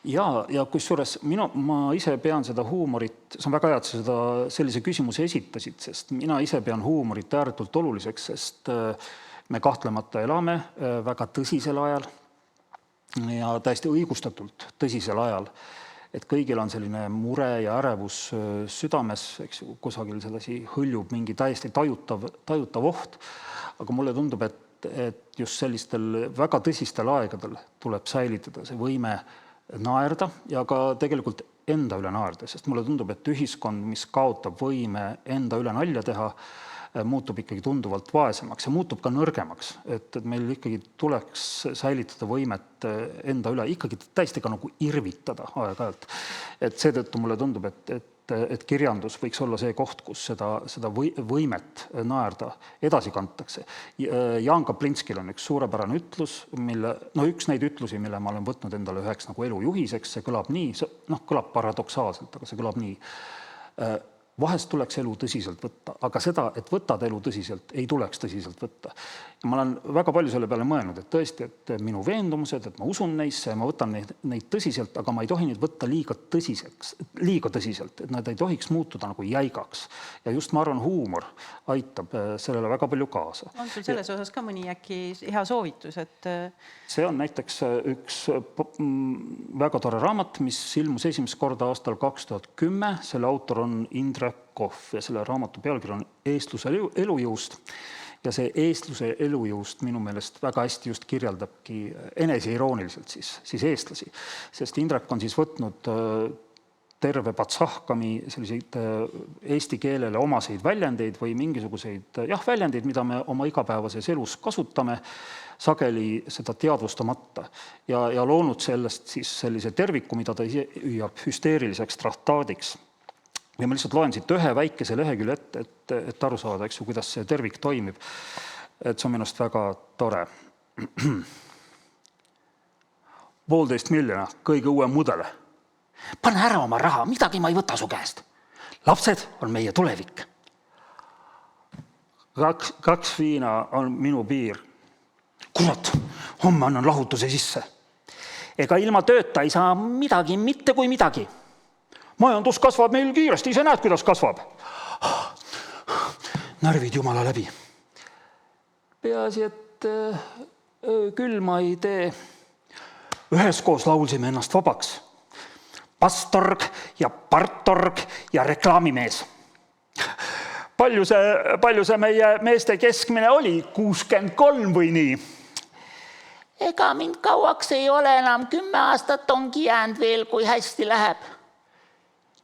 Ja kusjuures ma ise pean seda huumorit, see on väga hea, et seda sellise küsimuse esitasid, sest mina ise pean huumorit ääretult oluliseks, sest me kahtlemata elame väga tõsisel ajal ja täiesti õigustatult tõsisel ajal. et kõigil on selline mure ja ärevus südames, eks ju, kusagil sedasi hõljub mingi täiesti tajutav oht. Aga mulle tundub, et just sellistel väga tõsistel aegadel tuleb säilitada see võime naerda ja ka tegelikult enda üle naerda, sest mulle tundub, et ühiskond, mis kaotab võime enda üle nalja teha, muutub ikkagi tunduvalt vaesemaks ja muutub ka nõrgemaks, et meil ikkagi tuleks säilitada võimet enda üle, ikkagi täiesti ka nagu irvitada aeg-ajalt. Et seetõttu mulle tundub, et kirjandus võiks olla see koht, kus seda võimet naerda edasi kantakse. Jaan Kaplinskil on üks suurepärane ütlus, üks neid ütlusi, mille ma olen võtnud endale üheks nagu elujuhiseks, see kõlab nii, kõlab paradoksaalselt, aga see kõlab nii. Vahest tuleks elu tõsiselt võtta, aga seda, et võtad elu tõsiselt, ei tuleks tõsiselt võtta. Ma olen väga palju selle peale mõelnud, et tõesti, et minu veendumused, et ma usun neisse ja ma võtan neid tõsiselt, aga ma ei tohi neid võtta liiga tõsiselt, et nad ei tohiks muutuda nagu jäigaks. Ja just ma arvan, huumor aitab sellele väga palju kaasa. On sul selles osas ka mõni äkki hea soovitus, et... See on näiteks üks väga tore raamat, mis ilmus esimest korda aastal 2010. Selle autor on Indrek Kohv ja selle raamatu pealkiri on Eestluse elujõust. Ja see eestluse elujõust minu meelest väga hästi just kirjeldabki eneseirooniliselt siis eestlasi. Sest Indrek on siis võtnud terve patsahkami selliseid eesti keelele omaseid väljendeid või mingisuguseid väljendeid, mida me oma igapäevases elus kasutame, sageli seda teadvustamata ja loonud sellest siis sellise terviku, mida ta hüüab hüsteeriliseks traktaadiks. Ja ma lihtsalt loen siit ühe väikese lehekülje ette, et aru saada, eks ju, kuidas see tervik toimib. Et see on minust väga tore. 1,5 miljoni kõige uue mudele. Pane ära oma raha, midagi ma ei võta su käest. Lapsed on meie tulevik. 2 viina on minu piir. Kurat, homme annan lahutuse sisse. Ega ilma tööta ei saa midagi, mitte kui midagi. Majandus kasvab meil kiiresti, ise näed, kuidas kasvab. Närvid jumala läbi. Peaasi, et küll ma ei tee. Üheskoos laulsime ennast vabaks. Pastorg ja partorg ja reklaamimees. Palju see meie meeste keskmine oli? 63 või nii? Ega mind kauaks ei ole enam, 10 aastat ongi jäänud veel, kui hästi läheb.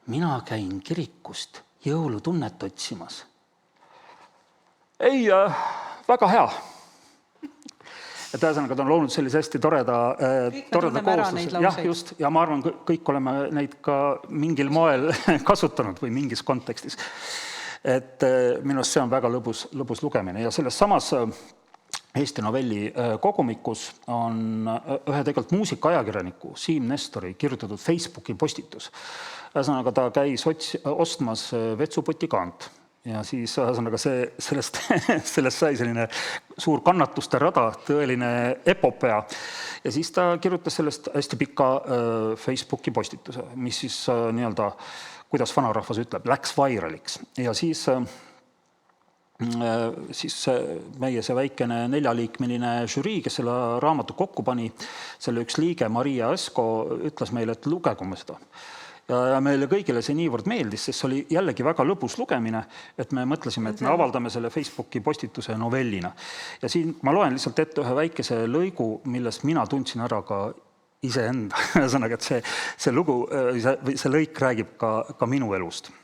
Mina käin kirikust jõulutunnet otsimas. Ei, väga hea. Et ühesõnaga, ta on loonud sellise hästi toreda koosluse. Jah, just. Ja ma arvan, kõik oleme neid ka mingil moel kasutanud või mingis kontekstis. Et minust see on väga lõbus lugemine. Ja selles samas Eesti novelli kogumikus on ühe tegelikult muusikaajakirjaniku Siim Nestori kirjutatud Facebooki postitus. Ühesõnaga, ta käis ostmas vetsupoti kaant ja siis ühesõnaga sellest sai selline suur kannatuste rada, tõeline epopea. Ja siis ta kirjutas sellest hästi pika Facebooki postituse, mis siis nii-öelda, kuidas vanarahvas ütleb, läks vairaliks. Ja siis meie see väikene 4-liikmeline žürii, kes selle raamatu kokku pani, selle üks liige Maria Esko ütles meile, et lugegu me seda. Ja meile kõigile see niivõrd meeldis, sest see oli jällegi väga lõbus lugemine, et me mõtlesime, et me avaldame selle Facebooki postituse novellina. Ja siin ma loen lihtsalt ette ühe väikese lõigu, millest mina tundsin ära ka iseenda. Ühesõnaga, et see lugu, see lõik räägib ka minu elust.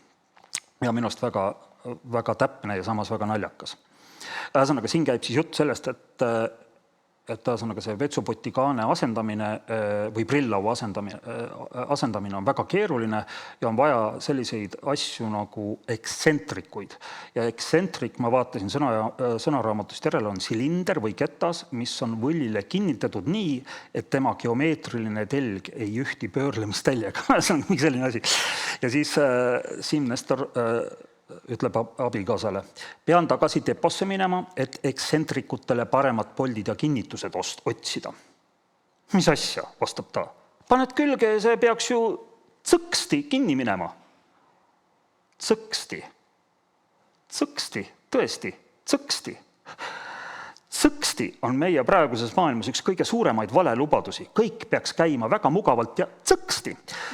Ja minust väga täpne ja samas väga naljakas. Ühesõnaga, siin käib siis jutt sellest, et see vetsupoti kaane asendamine või prillau asendamine on väga keeruline ja on vaja selliseid asju nagu eksentrikuid. Ja eksentrik, ma vaatasin sõnaraamatust järele, on silinder või ketas, mis on võllile kinnitatud nii, et tema geomeetriline telg ei ühti pöörlemistäljega. See on mingi selline asi. Ja siis Siim Nestor ütleb abikaasale, pean tagasi deposse minema, et eksentrikutele paremad poldid ja kinnitused otsida. Mis asja, vastab ta. Paned külge, see peaks ju tsõksti kinni minema. Tsõksti, tõesti, tsõksti. Tsõksti on meie praeguses maailmas üks kõige suuremaid valelubadusi. Kõik peaks käima väga mugavalt ja tsõksti.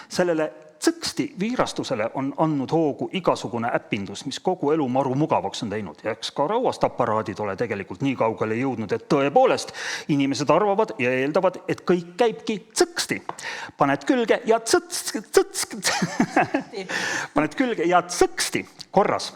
Sellele tsõksti viirastusele on andnud hoogu igasugune äppindus, mis kogu elu maru mugavaks on teinud. Ja eks ka rauastaparaadid ole tegelikult nii kaugele jõudnud, et tõepoolest inimesed arvavad ja eeldavad, et kõik käibki tsõksti. Paned külge ja paned külge ja tsõksti korras.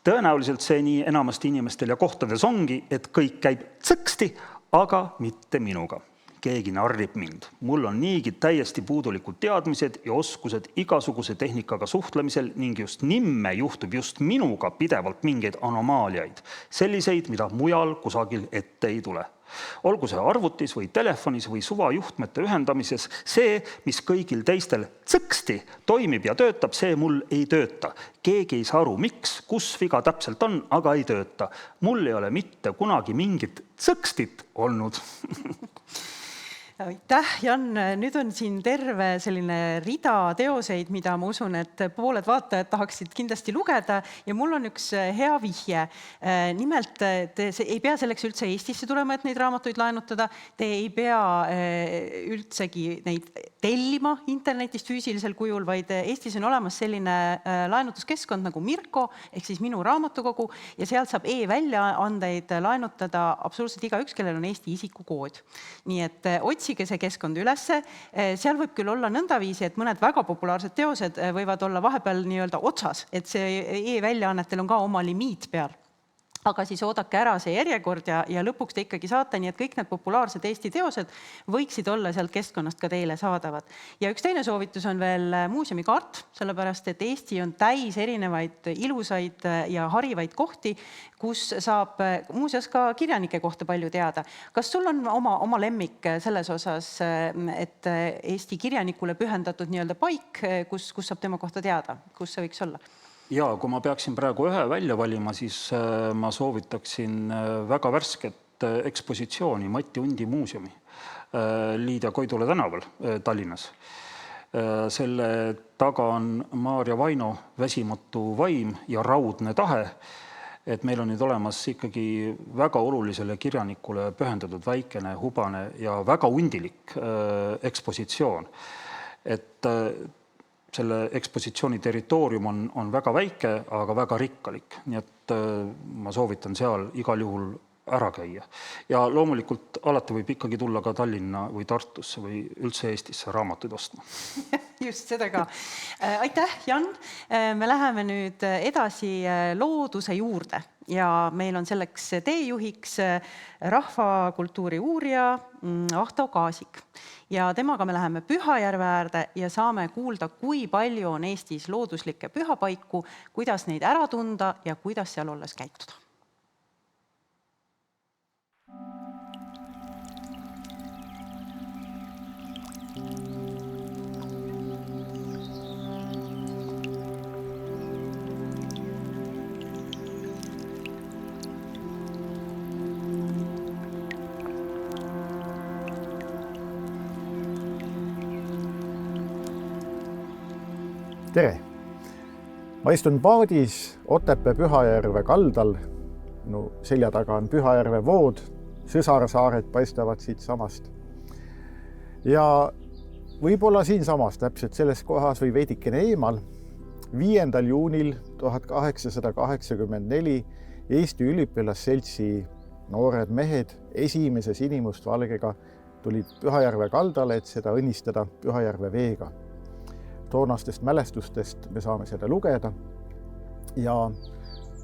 Tõenäoliselt see nii enamasti inimestel ja kohtades ongi, et kõik käib tsõksti, aga mitte minuga. Keegi narrib mind. Mul on niigi täiesti puudulikud teadmised ja oskused igasuguse tehnikaga suhtlemisel ning just nimme juhtub just minuga pidevalt mingeid anomaaliaid. Selliseid, mida mujal kusagil ette ei tule. Olgu see arvutis või telefonis või suvajuhtmete ühendamises, see, mis kõigil teistel tsõksti toimib ja töötab, see mul ei tööta. Keegi ei saa aru, miks, kus viga täpselt on, aga ei tööta. Mul ei ole mitte kunagi mingit tsõkstit olnud. Aitäh, Jan. Nüüd on siin terve selline rida teoseid, mida ma usun, et pooled vaatajad tahaksid kindlasti lugeda ja mul on üks hea vihje. Nimelt, te ei pea selleks üldse Eestisse tulema, et neid raamatuid laenutada. Te ei pea üldsegi neid tellima internetist füüsilisel kujul, vaid Eestis on olemas selline laenutuskeskkond nagu Mirko, ehk siis Minu raamatukogu, ja sealt saab e-väljaandeid laenutada absoluutselt igaüks, kellel on Eesti isikukood. Nii et otsige see keskkond ülesse. Seal võib küll olla nõndaviisi, et mõned väga populaarsed teosed võivad olla vahepeal nii-öelda otsas, et see e-väljaannetel on ka oma limiit peal. Aga siis oodake ära see järjekord ja lõpuks te ikkagi saate, nii et kõik need populaarsed Eesti teosed võiksid olla sealt keskkonnast ka teile saadavad. Ja üks teine soovitus on veel muuseumikaart, sellepärast et Eesti on täis erinevaid ilusaid ja harivaid kohti, kus saab muuseas ka kirjanike kohta palju teada. Kas sul on oma lemmik selles osas, et Eesti kirjanikule pühendatud nii-öelda paik, kus saab tema kohta teada, kus see võiks olla? Ja kui ma peaksin praegu ühe välja valima, siis ma soovitaksin väga värsket ekspositsiooni Mati Undi muuseumi Liidia Koidula tänaval Tallinnas. Selle taga on Maarja Vaino väsimatu vaim ja raudne tahe, et meil on nüüd olemas ikkagi väga olulisele kirjanikule pühendatud väikene, hubane ja väga undilik ekspositsioon. Et selle ekspositsiooni territoorium on väga väike, aga väga rikkalik. Nii et ma soovitan seal igal juhul ära käia. Ja loomulikult alati võib ikkagi tulla ka Tallinna või Tartusse või üldse Eestisse raamatuid ostma. Just seda ka. Aitäh, Jan. Me läheme nüüd edasi looduse juurde ja meil on selleks teejuhiks rahvakultuuri uurija Ahto Kaasik. Ja temaga me läheme Pühajärve äärde ja saame kuulda, kui palju on Eestis looduslikke pühapaiku, kuidas neid ära tunda ja kuidas seal olles käituda. Tere! Ma istun paadis Otepää Pühajärve kaldal. No, selja taga on Pühajärve vood, sõsarsaared paistavad siit samast. Ja võib-olla siinsamas täpselt selles kohas või veidikene eemal 5. juunil 1884 Eesti üliõpilasseltsi noored mehed esimese sinimustvalgega tulid Pühajärve kaldale, et seda õnnistada Pühajärve veega. Toonastest mälestustest me saame seda lugeda ja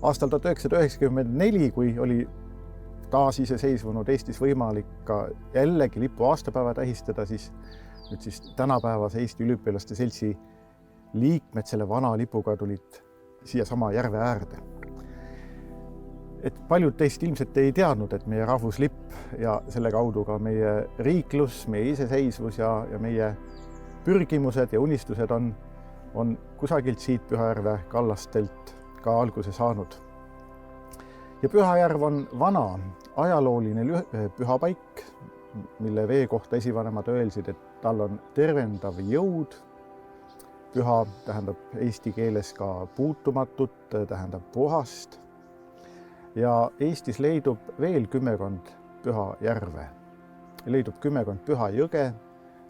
aastal 1994, kui oli taasiseseisvunud Eestis võimalik ka jällegi lipu aastapäeva tähistada, siis tänapäevase Eesti üliõpilaste seltsi liikmed selle vana lipuga tulid siia sama järve äärde. Et paljud teist ilmselt ei teadnud, et meie rahvuslipp ja selle kaudu ka meie riiklus, meie iseseisvus ja meie pürgimused ja unistused on kusagilt siit Pühajärve kallastelt ka alguse saanud. Ja Pühajärv on vana ajalooline pühapaik, mille vee kohta esivanemad öelsid, et tal on tervendav jõud. Püha tähendab eesti keeles ka puutumatut, tähendab puhast. ja Eestis leidub veel kümmekond püha järve. Leidub kümmekond püha jõge,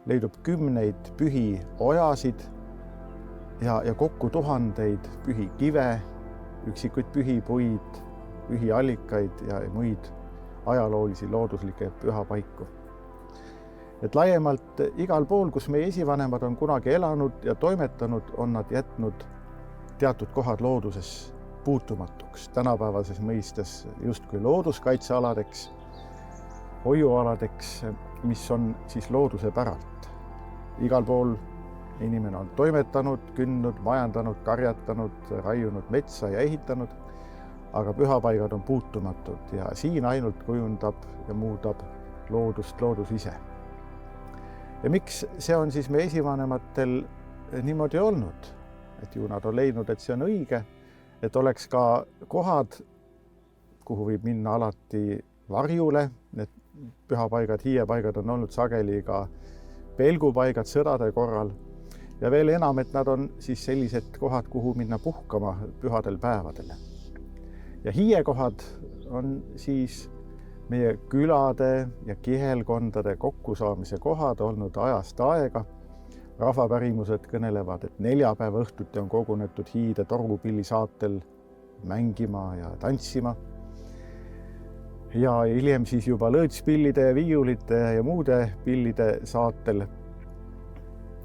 leidub kümneid pühi ojasid ja kokku tuhandeid pühi kive, üksikuid pühi puid, pühi allikaid ja muid ajaloolisi looduslikke pühapaiku. Et laiemalt igal pool, kus meie esivanemad on kunagi elanud ja toimetanud, on nad jätnud teatud kohad looduses puutumatuks, tänapäevases mõistes justkui looduskaitsealadeks, hoiualadeks, mis on siis looduse päralt. Igal pool inimene on toimetanud, kündnud, majandanud, karjatanud, raiunud metsa ja ehitanud, aga pühapaigad on puutumatud ja siin ainult kujundab ja muudab loodust loodus ise. Ja miks see on siis meie esivanematel niimoodi olnud? Et ju nad on leidnud, et see on õige, et oleks ka kohad, kuhu võib minna alati varjule. Need pühapaigad, hiiepaigad on olnud sageli ka pelgupaigad sõdade korral. Ja veel enam, et nad on siis sellised kohad, kuhu minna puhkama pühadel päevadel. Ja hiiekohad on siis meie külade ja kihelkondade kokkusaamise kohad olnud ajast aega. Rahvapärimused kõnelevad, et neljapäeva õhtuti on kogunetud Hiide torgupilli saatel mängima ja tantsima. Ja hiljem siis juba lõõtspillide ja viiulite ja muude pillide saatel.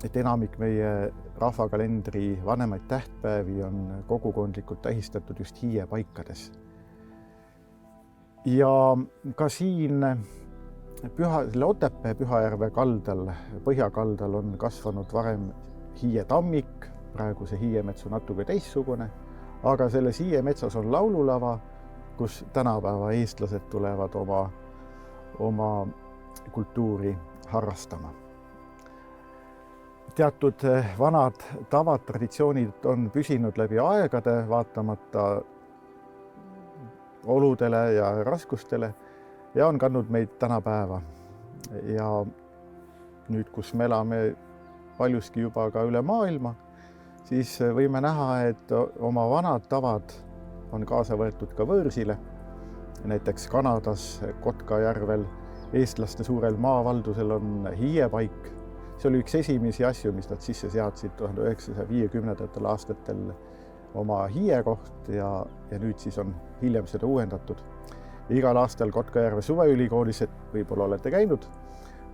Et enamik meie rahvakalendri vanemaid tähtpäevi on kogukondlikult tähistatud just hiiepaikades. Ja ka siin Otepää Pühajärve kaldal, põhjakaldal on kasvanud varem hiietammik, praegu see hiiemets on natuke teissugune, aga selles hiiemetsas on laululava, kus tänapäeva eestlased tulevad oma kultuuri harrastama. Teatud vanad tavad, traditsioonid on püsinud läbi aegade, vaatamata oludele ja raskustele ja on kandnud meid tänapäeva. Ja nüüd, kus me elame paljuski juba ka üle maailma, siis võime näha, et oma vanad tavad on kaasa võetud ka võõrsile. Näiteks Kanadas Kotkajärvel eestlaste suurel maavaldusel on hiiepaik. See oli üks esimesi asju, mis nad sisse seadsid 1950. aastatel oma hiiekoht ja nüüd siis on hiljem seda uuendatud. Igal aastal Kotkajärve suveülikoolis, et võib-olla olete käinud,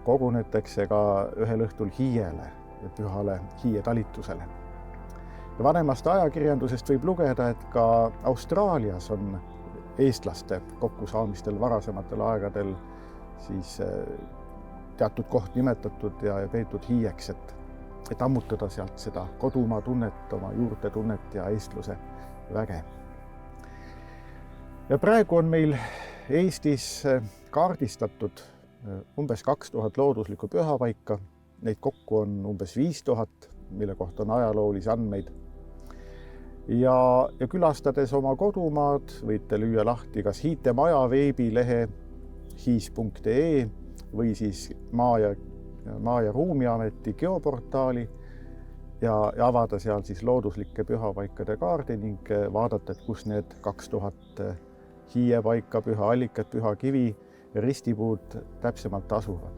kogunetakse ka ühel õhtul hiiele ja pühale hiietalitusele. Ja vanemast ajakirjandusest võib lugeda, et ka Austraalias on eestlaste kokkusaamistel varasematel aegadel siis teatud koht nimetatud ja peetud hiieks, et ammutada sealt seda kodumaa tunnet, oma juurte tunnet ja eestluse väge. Ja praegu on meil Eestis kaardistatud umbes 2000 looduslikku pühapaika. Neid kokku on umbes 5000, mille kohta on ajaloolisi andmeid. Ja külastades oma kodumaad võite lüüa lahti kas Hiite maja veebilehe hiis.ee või siis Maa- ja Ruumiameti geoportaali ja avada seal siis looduslike pühapaikade kaardi ning vaadata, et kus need 2000 hiiepaika, pühaallikat, pühakivi ja ristipuud täpsemalt asuvad.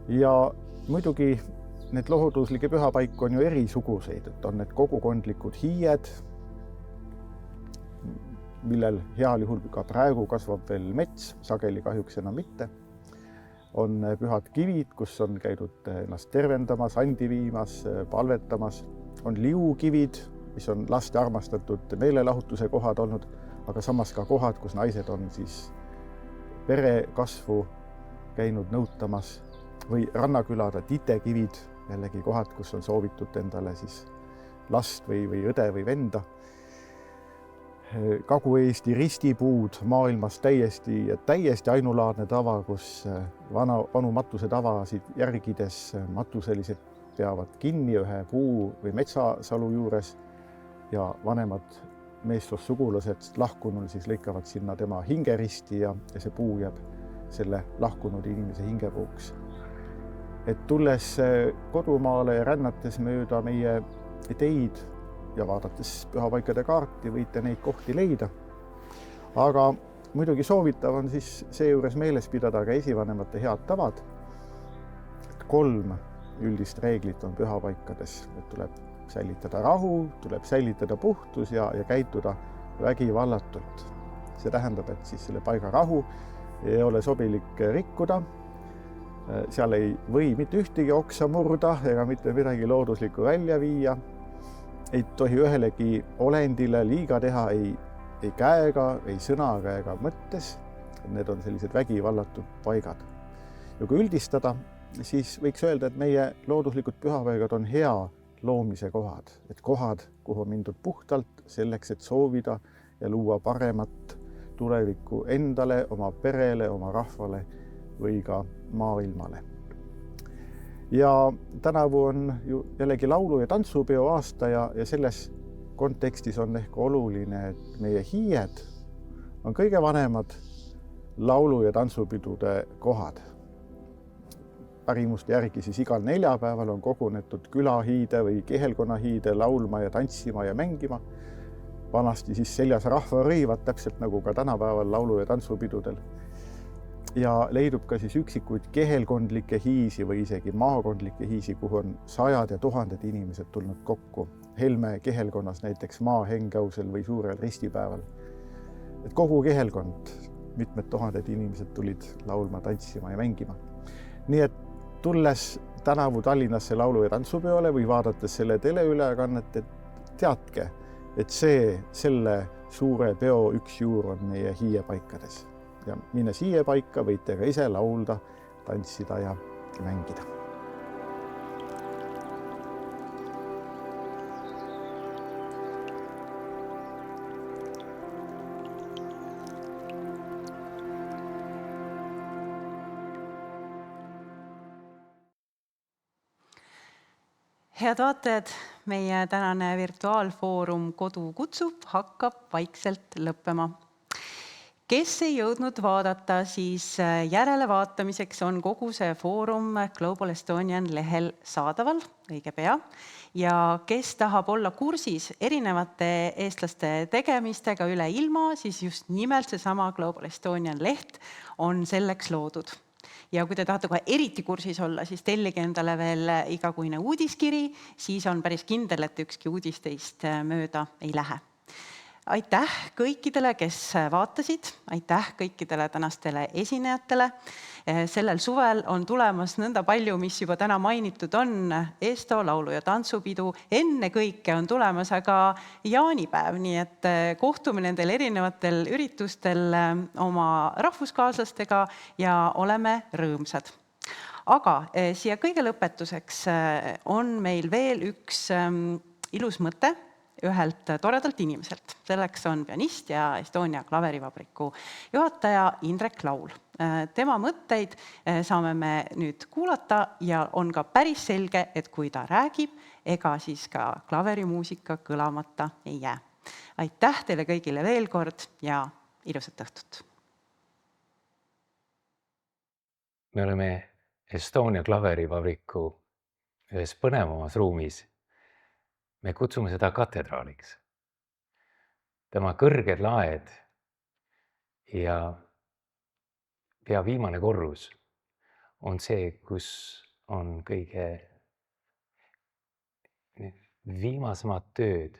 Ja muidugi need looduslike pühapaiku on ju erisuguseid, et on need kogukondlikud hiied, millel heal juhul ka praegu kasvab veel mets, sageli kahjuks enam mitte. On pühad kivid, kus on käidud ennast tervendamas, andi viimas, palvetamas. On liukivid, mis on laste armastatud meelelahutuse kohad olnud, aga samas ka kohad, kus naised on siis pere kasvu käinud nõutamas või rannakülade titekivid, jällegi kohad, kus on soovitud endale siis last või õde või venda. Kagu-Eesti ristipuud maailmas täiesti ainulaadne tava, kus vanu matuse tavasid järgides matuselised peavad kinni ühe puu või metsasalu juures ja vanemad meessoost sugulased lahkunul siis lõikavad sinna tema hingeristi ja see puu jääb selle lahkunud inimese hingepuuks. Et tulles kodumaale ja rännates mööda meie teid ja vaadates pühapaikade kaarti võite neid kohti leida. Aga muidugi soovitav on siis seejuures meeles pidada ka esivanemate head tavad. 3 üldist reeglit on pühapaikades, et tuleb säilitada rahu, tuleb säilitada puhtus ja käituda vägivallatult. See tähendab, et siis selle paiga rahu ei ole sobilik rikkuda. Seal ei või mitte ühtegi oksa murda ega mitte midagi looduslikku välja viia. Ei tohi ühelegi olendile liiga teha ei käega, ei sõnaga ega mõttes. Need on sellised vägivallatud paigad. Ja kui üldistada, siis võiks öelda, et meie looduslikud pühapaigad on hea loomise kohad. Et kohad, kuhu on mindud puhtalt selleks, et soovida ja luua paremat tulevikku endale, oma perele, oma rahvale või ka maailmale. Ja tänavu on ju jällegi laulu- ja tantsupeo aasta ja selles kontekstis on ehk oluline, et meie hiied on kõige vanemad laulu- ja tantsupidude kohad. Pärimuste järgi siis igal neljapäeval on kogunetud külahiide või kihelkonnahiide laulma ja tantsima ja mängima. Vanasti siis seljas rahvarõivad, täpselt nagu ka tänapäeval laulu- ja tantsupidudel. Ja leidub ka siis üksikuid kehelkondlikke hiisi või isegi maakondlikke hiisi, kuhu on 100 ja 1000 inimesed tulnud kokku. Helme kehelkonnas näiteks Maahängausel või Suurel ristipäeval. Et kogu kehelkond, mitmed 1000 inimesed tulid laulma, tantsima ja mängima. Nii et tulles tänavu Tallinnasse laulu- ja tantsupeole või vaadates selle teleülekannet, et teadke, et selle suure peo üks juur on meie hiiepaikades. Ja minnes hiiepaika võite ka ise laulda, tantsida ja mängida. Head vaatajad, meie tänane virtuaalfoorum Kodu kutsub hakkab vaikselt lõppema. Kes ei jõudnud vaadata, siis järelevaatamiseks on kogu see foorum Global Estonian lehel saadaval õige pea. Ja kes tahab olla kursis erinevate eestlaste tegemistega üle ilma, siis just nimelt seesama Global Estonian leht on selleks loodud. Ja kui te tahate kohe eriti kursis olla, siis tellige endale veel igakuine uudiskiri, siis on päris kindel, et ükski uudis teist mööda ei lähe. Aitäh kõikidele, kes vaatasid, aitäh kõikidele tänastele esinejatele. Sellel suvel on tulemas nõnda palju, mis juba täna mainitud on, Esto laulu- ja tantsupidu, enne kõike on tulemas aga jaanipäev, nii et kohtume nendel erinevatel üritustel oma rahvuskaaslastega ja oleme rõõmsad. Aga siia kõige lõpetuseks on meil veel üks ilus mõte ühelt toredalt inimeselt. Selleks on pianist ja Estonia klaverivabriku juhataja Indrek Laul. Tema mõtteid saame me nüüd kuulata ja on ka päris selge, et kui ta räägib, ega siis ka klaverimuusika kõlamata ei jää. Aitäh teile kõigile veel kord ja ilusat õhtut! Me oleme Estonia klaverivabriku ühes põnevamas ruumis. Me kutsume seda katedraaliks. Tema kõrged laed ja pea viimane korrus on see, kus on kõige viimasemad tööd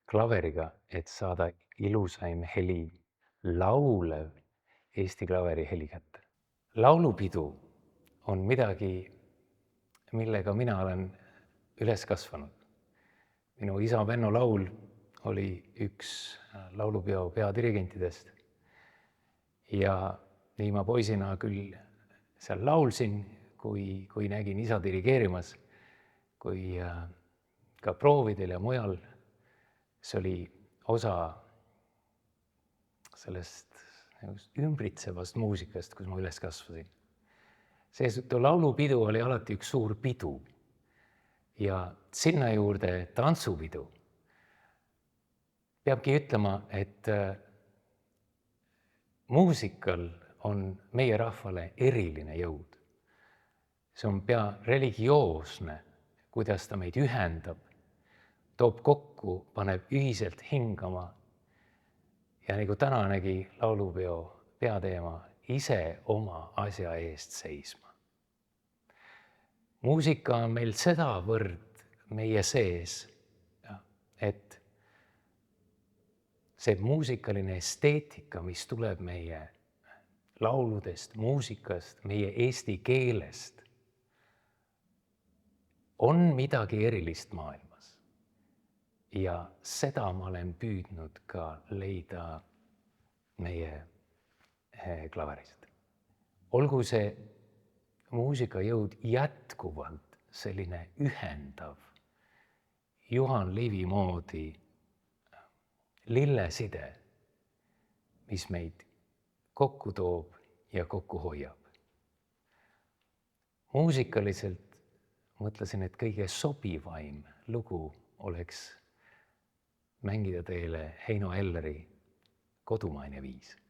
klaveriga, et saada ilusaim heli, laulev Eesti klaveri heli kätte. Laulupidu on midagi, millega mina olen üles kasvanud. Minu isa Venno Laul oli üks laulupeo peadirigentidest ja nii ma poisina küll seal laulsin, kui nägin isa dirigeerimas, kui ka proovidel ja mujal. See oli osa sellest ümbritsevast muusikast, kus ma üles kasvasin. Seetõttu laulupidu oli alati üks suur pidu. Ja sinna juurde tantsupidu. Peabki ütlema, et muusikal on meie rahvale eriline jõud. See on pea religioosne, kuidas ta meid ühendab, toob kokku, paneb ühiselt hingama ja nagu tänanegi laulupeo peateema, ise oma asja eest seisma. Muusika on meil sedavõrd meie sees, et see muusikaline esteetika, mis tuleb meie lauludest, muusikast, meie eesti keelest, on midagi erilist maailmas. Ja seda ma olen püüdnud ka leida meie klaverist. Olgu see muusikajõud jätkuvalt selline ühendav, Juhan Liivi moodi lilleside, mis meid kokku toob ja kokku hoiab. Muusikaliselt mõtlesin, et kõige sobivaim lugu oleks mängida teile Heino Elleri Kodumaine viis.